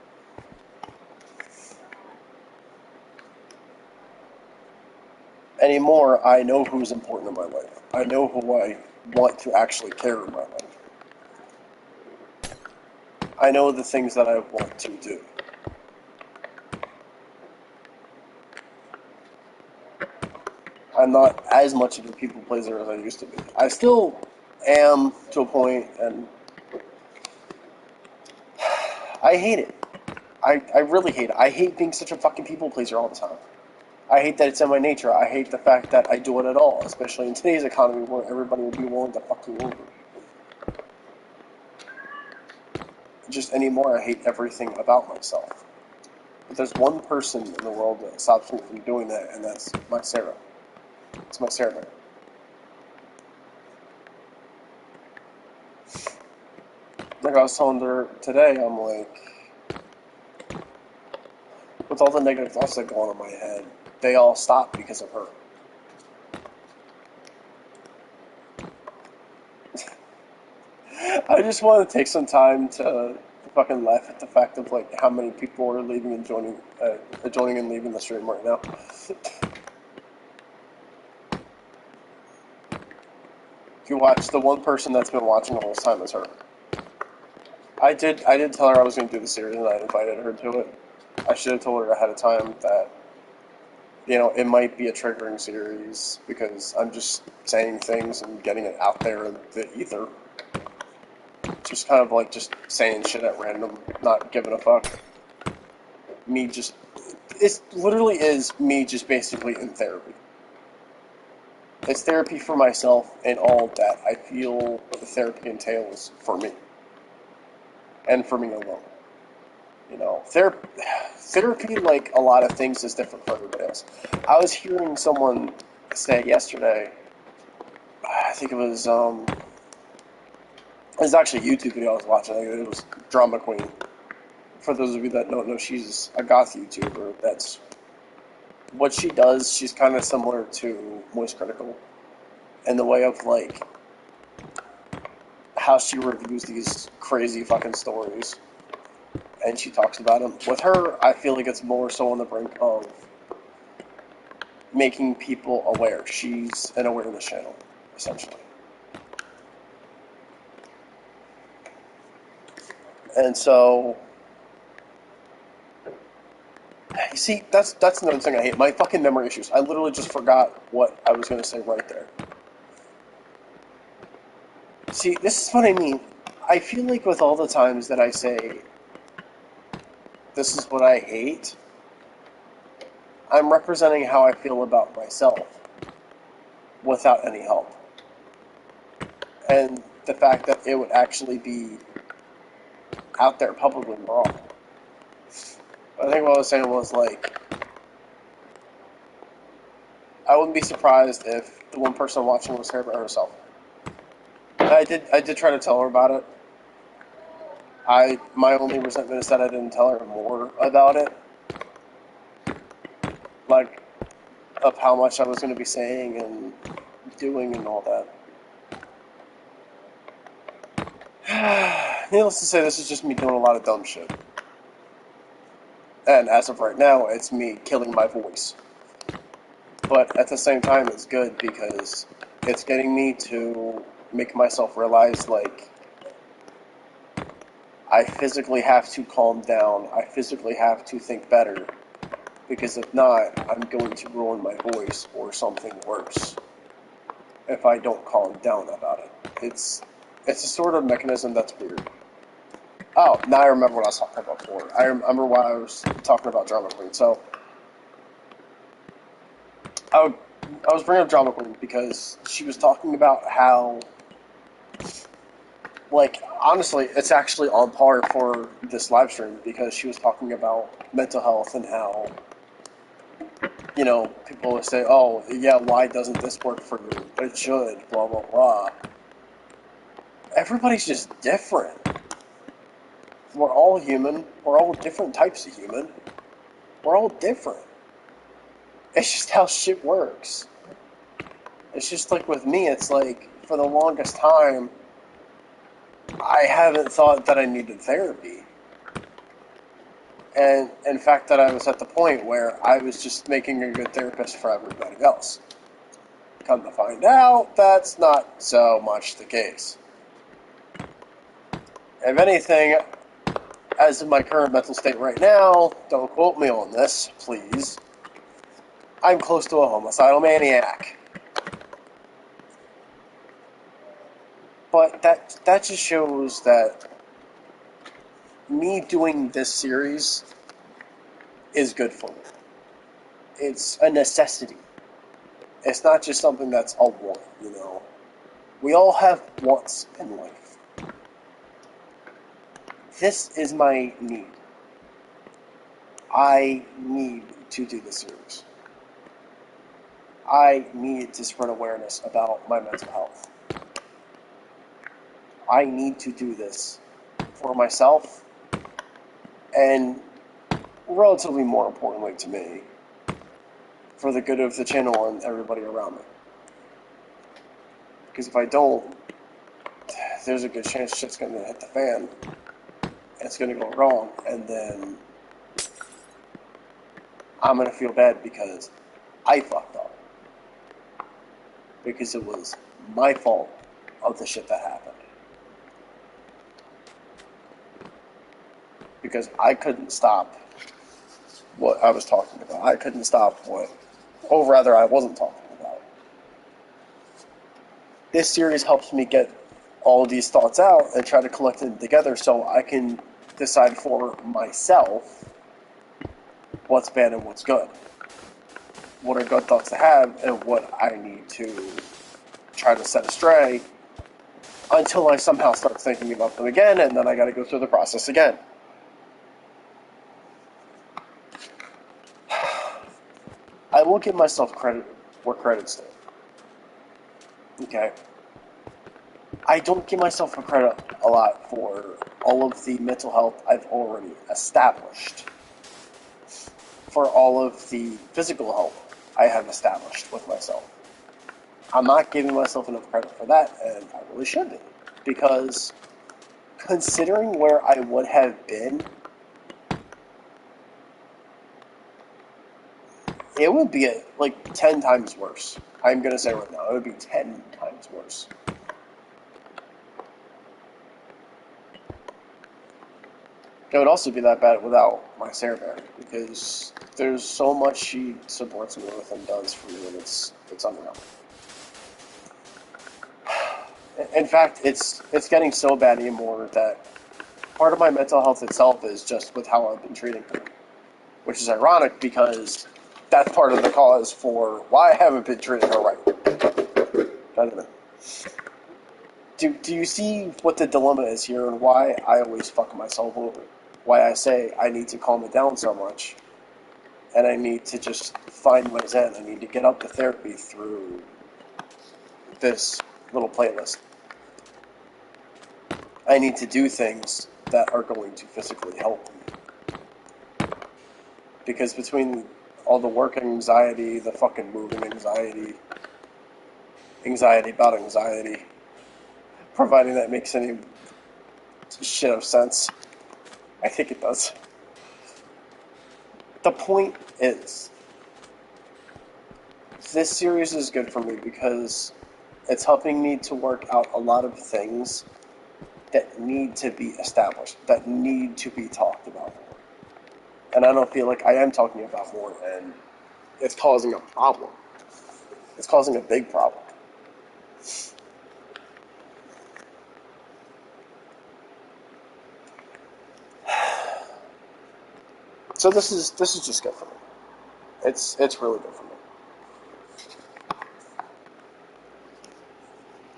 Anymore, I know who's important in my life. I know who I want to actually care in my life. I know the things that I want to do. I'm not as much of a people pleaser as I used to be. I still am to a point, and I hate it. I really hate it. I hate being such a fucking people pleaser all the time. I hate that it's in my nature. I hate the fact that I do it at all, especially in today's economy where everybody would be willing to fuck you over. Just anymore, I hate everything about myself. But there's one person in the world that stops me from doing that, and that's my Sarah. It's my Sarah. Like I was telling her today, I'm like, with all the negative thoughts that go on in my head, they all stop because of her. I just want to take some time to fucking laugh at the fact of like how many people are leaving and joining and leaving the stream right now. If you watch, the one person that's been watching the whole time is her. I did tell her I was going to do the series, and I invited her to it. I should have told her ahead of time that, it might be a triggering series because I'm just saying things and getting it out there in the ether. Just kind of like just saying shit at random, not giving a fuck. It literally is me just basically in therapy. It's therapy for myself and all that I feel the therapy entails for me. And for me alone. Therapy, like a lot of things, is different for everybody else. I was hearing someone say yesterday, I think it was actually a YouTube video I was watching. I think it was Drama Queen. For those of you that don't know, she's a goth YouTuber. That's what she does. She's kind of similar to Moist Critical in the way of like how she reviews these crazy fucking stories and she talks about them. With her, I feel like it's more so on the brink of making people aware. She's an awareness channel, essentially. And so, you see, that's another thing I hate. My fucking memory issues. I literally just forgot what I was going to say right there. See, this is what I mean. I feel like with all the times that I say, this is what I hate, I'm representing how I feel about myself without any help. And the fact that it would actually be out there publicly wrong. I think what I was saying was like, I wouldn't be surprised if the one person watching was her by herself. I did try to tell her about it. My only resentment is that I didn't tell her more about it. Like, of how much I was going to be saying and doing and all that. Needless to say, this is just me doing a lot of dumb shit. And as of right now, it's me killing my voice. But at the same time, it's good because it's getting me to make myself realize, like, I physically have to calm down. I physically have to think better. Because if not, I'm going to ruin my voice or something worse if I don't calm down about it. It's a sort of mechanism that's weird. Oh, now I remember what I was talking about before. I remember why I was talking about Drama Queen. So, I was bringing up Drama Queen because she was talking about how, like, honestly, it's actually on par for this live stream because she was talking about mental health and how, people will say, oh, yeah, why doesn't this work for you? It should, blah, blah, blah. Everybody's just different. We're all human. We're all different types of human. We're all different. It's just how shit works. It's just like with me, it's like, for the longest time, I haven't thought that I needed therapy. And in fact, that I was at the point where I was just making a good therapist for everybody else. Come to find out, that's not so much the case. If anything, as of my current mental state right now, don't quote me on this, please, I'm close to a homicidal maniac. But that just shows that me doing this series is good for me. It's a necessity. It's not just something that's a want, We all have wants in life. This is my need. I need to do this series. I need to spread awareness about my mental health. I need to do this for myself and, relatively more importantly to me, for the good of the channel and everybody around me. Because if I don't, there's a good chance shit's going to hit the fan. It's going to go wrong, and then I'm going to feel bad because I fucked up. Because it was my fault of the shit that happened. because I couldn't stop what I was talking about. I couldn't stop or rather, I wasn't talking about. This series helps me get all these thoughts out and try to collect them together so I can decide for myself what's bad and what's good. What are good thoughts to have and what I need to try to set astray until I somehow start thinking about them again, and then I gotta go through the process again. I will give myself credit where credit's due. Okay? I don't give myself credit a lot for all of the mental health I've already established. For all of the physical health I have established with myself. I'm not giving myself enough credit for that, and I really should be. Because considering where I would have been, it would be like 10 times worse. I'm going to say right now, it would be 10 times worse. It would also be that bad without my Sarah Bear, because there's so much she supports me with and does for me, and it's unreal. In fact, it's getting so bad anymore that part of my mental health itself is just with how I've been treating her. Which is ironic because that's part of the cause for why I haven't been treating her right. Do you see what the dilemma is here and why I always fuck myself over? Why I say I need to calm it down so much and I need to just find my zen. I need to get up to therapy through this little playlist. I need to do things that are going to physically help me. Because between all the work anxiety, the fucking moving anxiety about anxiety, providing that makes any shit of sense. I think it does. The point is, this series is good for me because it's helping me to work out a lot of things that need to be established, that need to be talked about more. And I don't feel like I am talking about more, and it's causing a problem. It's causing a big problem. So this is just good for me. It's really good for me.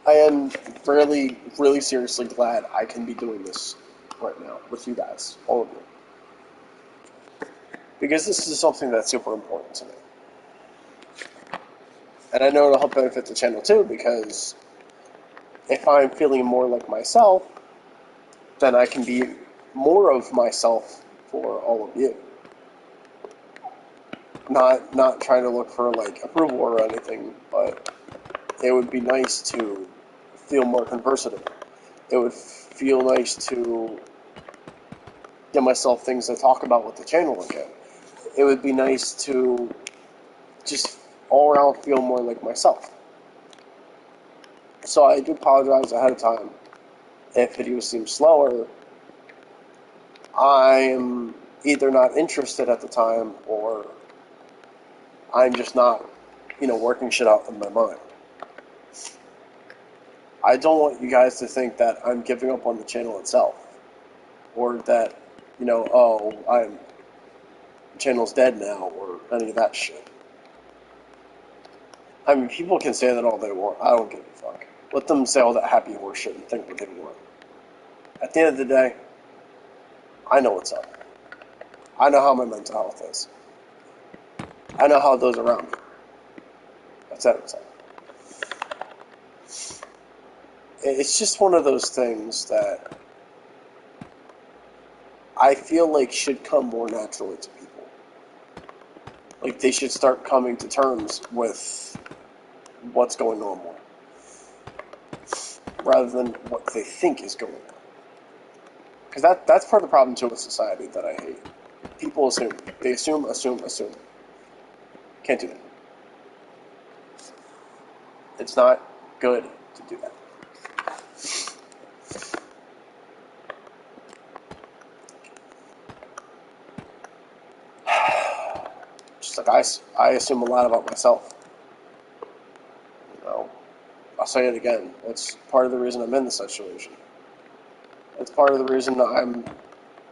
I am really, really seriously glad I can be doing this right now with you guys, all of you. Because this is something that's super important to me. And I know it'll help benefit the channel too, because if I'm feeling more like myself, then I can be more of myself for all of you. Not trying to look for like approval or anything, but it would be nice to feel more conversative. It would feel nice to give myself things to talk about with the channel again. It would be nice to just all around feel more like myself. So I do apologize ahead of time if videos seem slower. I'm either not interested at the time or I'm just not, working shit out in my mind. I don't want you guys to think that I'm giving up on the channel itself. Or that, the channel's dead now, or any of that shit. I mean, people can say that all they want. I don't give a fuck. Let them say all that happy horse shit and think what they want. At the end of the day, I know what's up. I know how my mental health is. I know how it goes around me. That's it. It's just one of those things that I feel like should come more naturally to people. Like they should start coming to terms with what's going on more, rather than what they think is going on. Because that's part of the problem too with society that I hate. People assume. They assume. Can't do that. It's not good to do that. I assume a lot about myself. You know, I'll say it again. It's part of the reason I'm in this situation. It's part of the reason I'm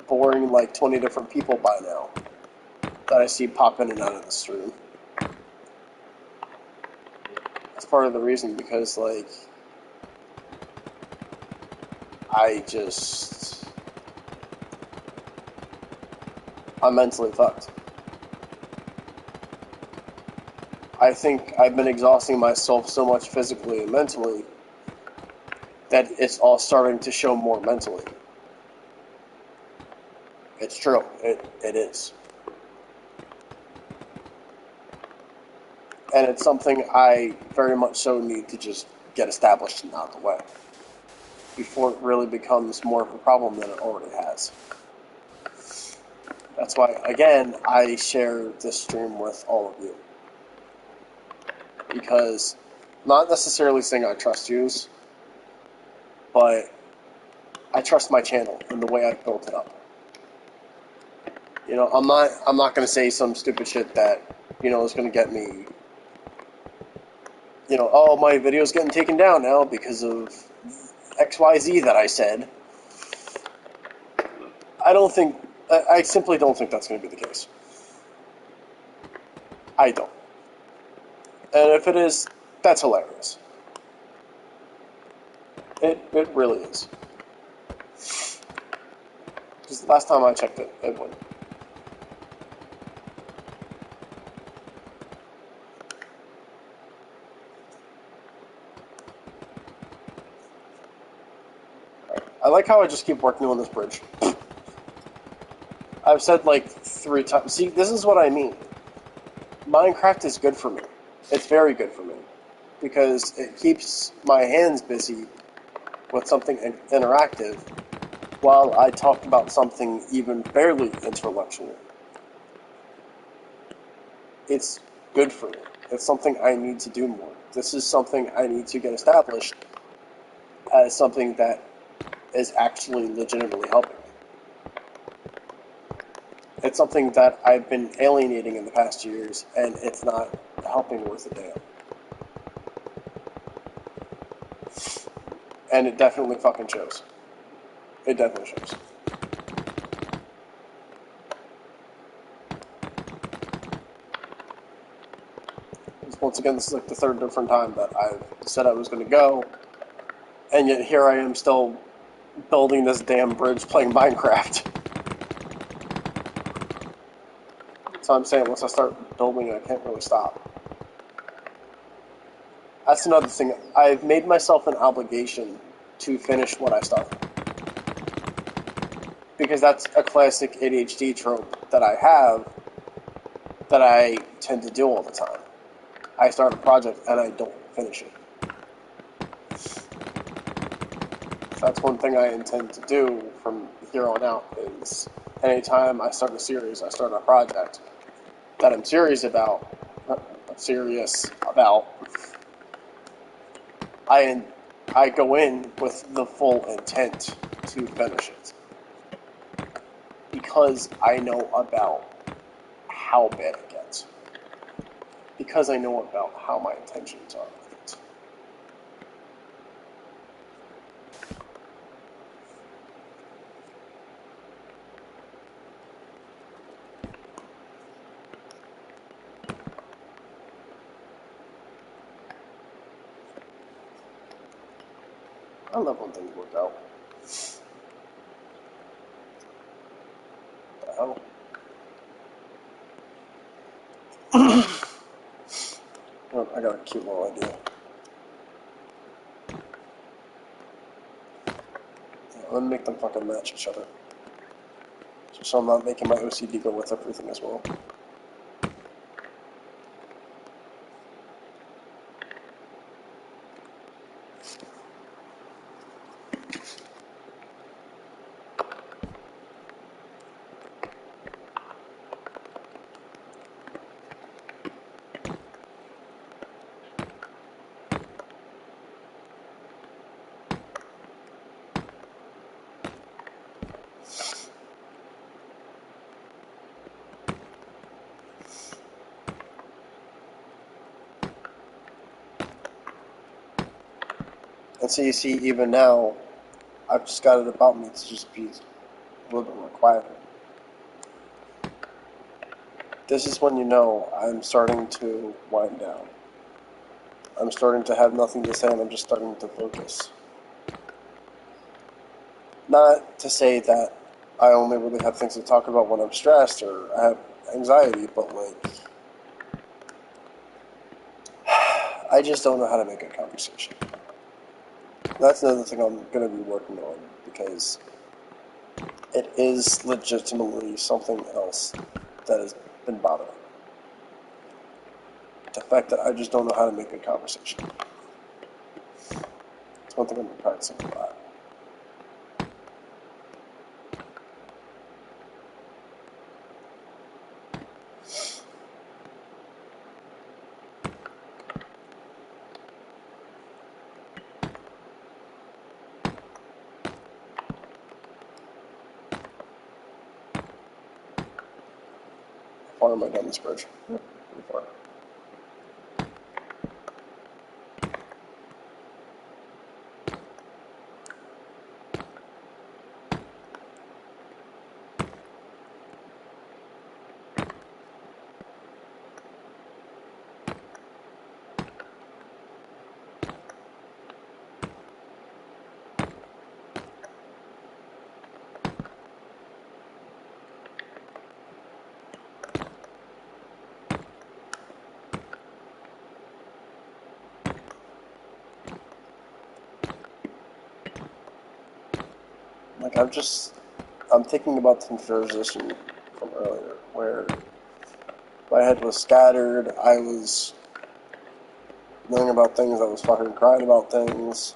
boring like 20 different people by now that I see pop in and out of the stream. That's part of the reason because, like, I'm mentally fucked. I think I've been exhausting myself so much physically and mentally that it's all starting to show more mentally. It's true. It is. And it's something I very much so need to just get established and out of the way before it really becomes more of a problem than it already has. That's why, again, I share this stream with all of you. Because, not necessarily saying I trust yous, but I trust my channel and the way I've built it up. You know, I'm not going to say some stupid shit that, you know, is going to get me, you know, oh, my video's getting taken down now because of XYZ that I said. I simply don't think that's going to be the case. I don't. And if it is, that's hilarious. It really is. Because the last time I checked it, it wouldn't. I like how I just keep working on this bridge. I've said like 3 times. See, this is what I mean. Minecraft is good for me. It's very good for me. Because it keeps my hands busy with something interactive while I talk about something even barely intellectual. It's good for me. It's something I need to do more. This is something I need to get established as something that is actually legitimately helping me. It's something that I've been alienating in the past years, and it's not helping worth a damn. And it definitely fucking shows. It definitely shows. Once again, this is like the 3rd different time that I've said I was going to go, and yet here I am still building this damn bridge playing Minecraft. So I'm saying once I start building, I can't really stop. That's another thing. I've made myself an obligation to finish what I started. Because that's a classic ADHD trope that I have that I tend to do all the time. I start a project and I don't finish it. So that's one thing I intend to do from here on out is anytime I start a series, I start a project that I'm serious about, I go in with the full intent to finish it. Because I know about how bad it gets. Because I know about how my intentions are with it. I love when things work out. What the hell? Oh, I got a cute little idea. Yeah, let me make them fucking match each other. So I'm not making my OCD go with everything as well. And so you see, even now, I've just got it about me to just be a little bit more quieter. This is when you know I'm starting to wind down. I'm starting to have nothing to say, and I'm just starting to focus. Not to say that I only really have things to talk about when I'm stressed or I have anxiety, but like, I just don't know how to make a conversation. That's another thing I'm going to be working on, because it is legitimately something else that has been bothering me. The fact that I just don't know how to make a conversation. It's one thing I've been practicing a lot. How far am I down this bridge? Pretty far. Like, I'm thinking about the conversation from earlier, where my head was scattered, I was knowing about things, I was fucking crying about things.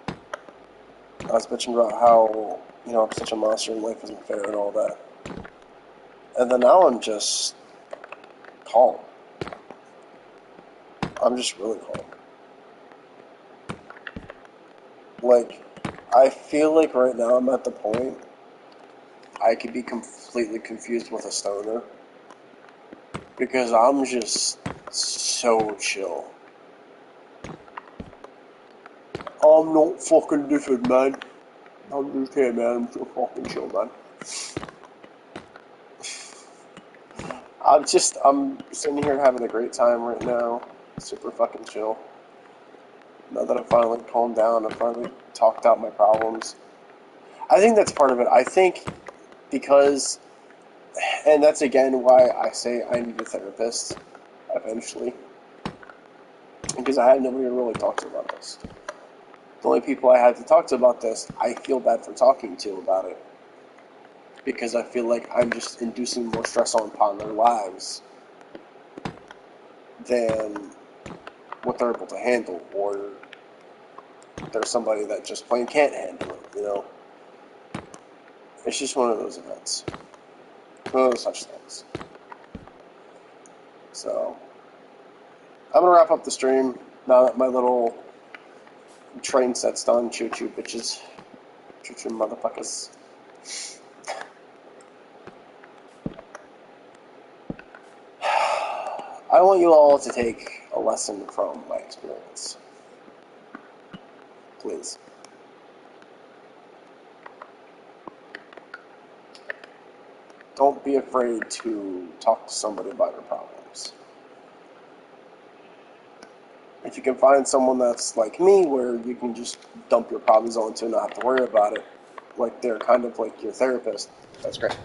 I was bitching about how, I'm such a monster and life isn't fair and all that. And then now I'm just calm. I'm just really calm. Like, I feel like right now I'm at the point I could be completely confused with a stoner, because I'm just so chill. I'm not fucking different, man. I'm just here, man. I'm so fucking chill, man. I'm sitting here having a great time right now. Super fucking chill. Now that I've finally calmed down, I've finally talked out my problems. I think that's part of it. I think because, and that's again why I say I need a therapist eventually. Because I had nobody to really talk to about this. The only people I had to talk to about this, I feel bad for talking to about it. Because I feel like I'm just inducing more stress upon their lives than what they're able to handle, or there's somebody that just plain can't handle it, It's just one of those events. One of those such things. So, I'm going to wrap up the stream now that my little train set's done. Choo-choo, bitches. Choo-choo, motherfuckers. I want you all to take a lesson from my experience. Please. Don't be afraid to talk to somebody about your problems. If you can find someone that's like me, where you can just dump your problems onto and not have to worry about it, like they're kind of like your therapist, that's great.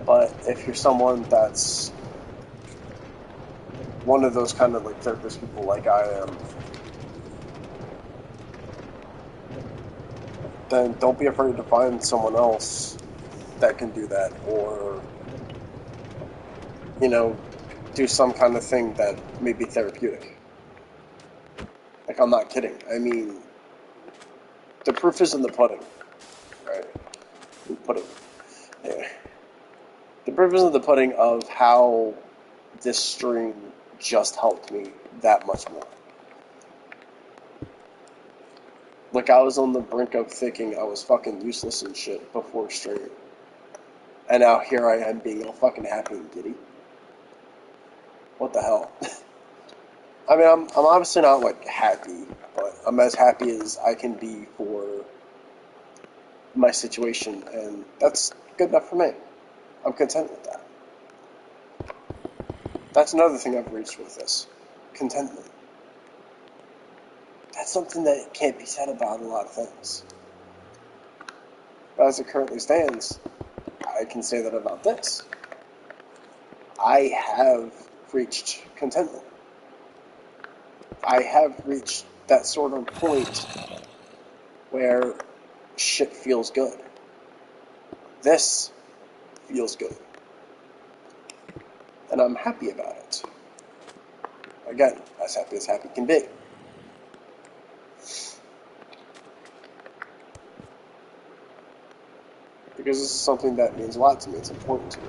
But if you're someone that's one of those kind of like therapist people like I am, then don't be afraid to find someone else that can do that, or, do some kind of thing that may be therapeutic. Like, I'm not kidding. I mean, the proof is in the pudding, right? Pudding. Yeah. The proof is in the pudding of how this stream just helped me that much more. Like, I was on the brink of thinking I was fucking useless and shit before stream. And now here I am being all fucking happy and giddy. What the hell? I mean, I'm obviously not, like, happy, but I'm as happy as I can be for my situation, and that's good enough for me. I'm content with that. That's another thing I've reached with this. Contentment. That's something that can't be said about a lot of things. But as it currently stands, I can say that about this. I have reached contentment. I have reached that sort of point where shit feels good. This feels good. And I'm happy about it. Again, as happy can be. Because this is something that means a lot to me. It's important to me.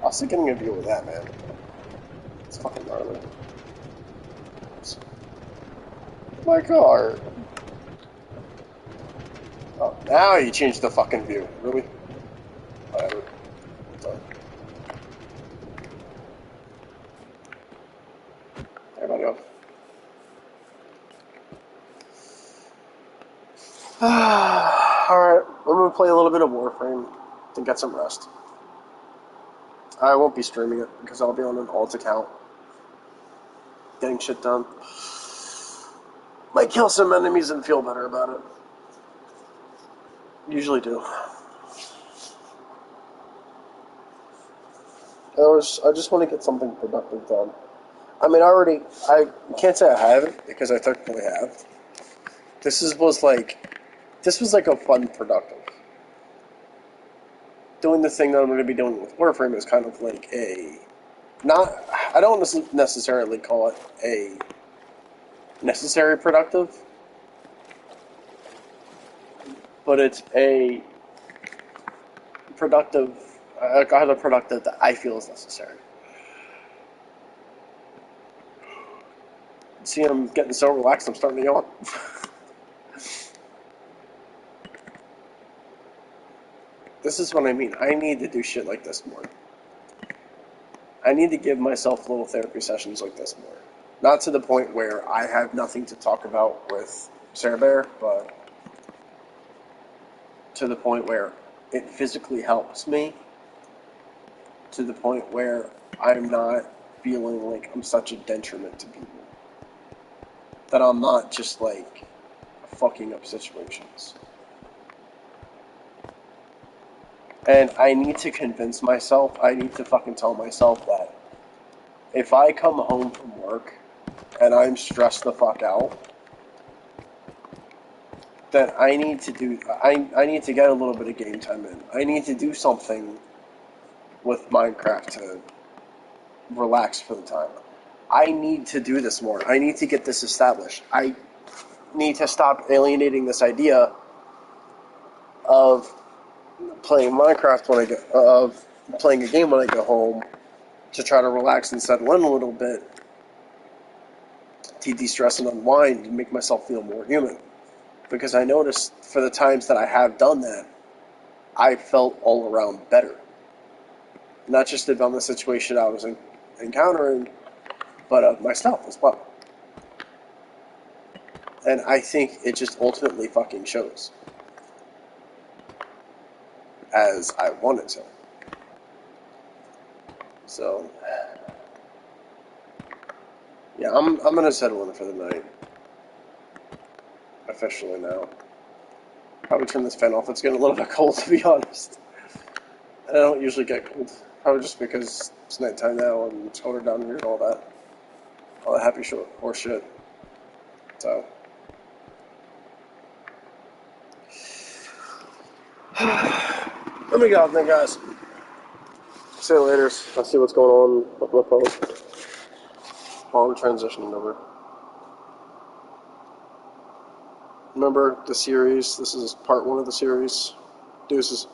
Also getting a view of that, man. It's fucking gnarly. My car. Oh, now you changed the fucking view. Really? Whatever. Sorry. Everybody go. Alright, I'm gonna play a little bit of Warframe and get some rest. I won't be streaming it because I'll be on an alt account. Getting shit done. Might kill some enemies and feel better about it. Usually do. I just want to get something productive done. I mean, I can't say I haven't because I technically have. This was like a fun productive. Doing the thing that I'm going to be doing with Warframe is kind of like I don't necessarily call it a necessary productive, but it's a productive, kind of productive that I feel is necessary. See, I'm getting so relaxed, I'm starting to yawn. This is what I mean. I need to do shit like this more. I need to give myself little therapy sessions like this more. Not to the point where I have nothing to talk about with Sarah Bear, but to the point where it physically helps me, to the point where I'm not feeling like I'm such a detriment to people. That I'm not just like fucking up situations. And I need to convince myself, I need to fucking tell myself that if I come home from work and I'm stressed the fuck out, that I need to get a little bit of game time in. I need to do something with Minecraft to relax for the time. I need to do this more. I need to get this established. I need to stop alienating this idea of playing Minecraft of playing a game when I go home to try to relax and settle in a little bit, to de-stress and unwind and make myself feel more human. Because I noticed for the times that I have done that, I felt all around better. Not just about the situation I was encountering, but of myself as well. And I think it just ultimately fucking shows. As I wanted to. So, yeah, I'm gonna settle in for the night. Officially now. Probably turn this fan off. It's getting a little bit cold, to be honest. And I don't usually get cold. Probably just because it's nighttime now and it's colder down here and all that. All that happy horse shit. So. Let me get out then, guys. See you later. I'll see what's going on with my phone. While I'm transitioning over. Remember the series? This is part 1 of the series. Deuces.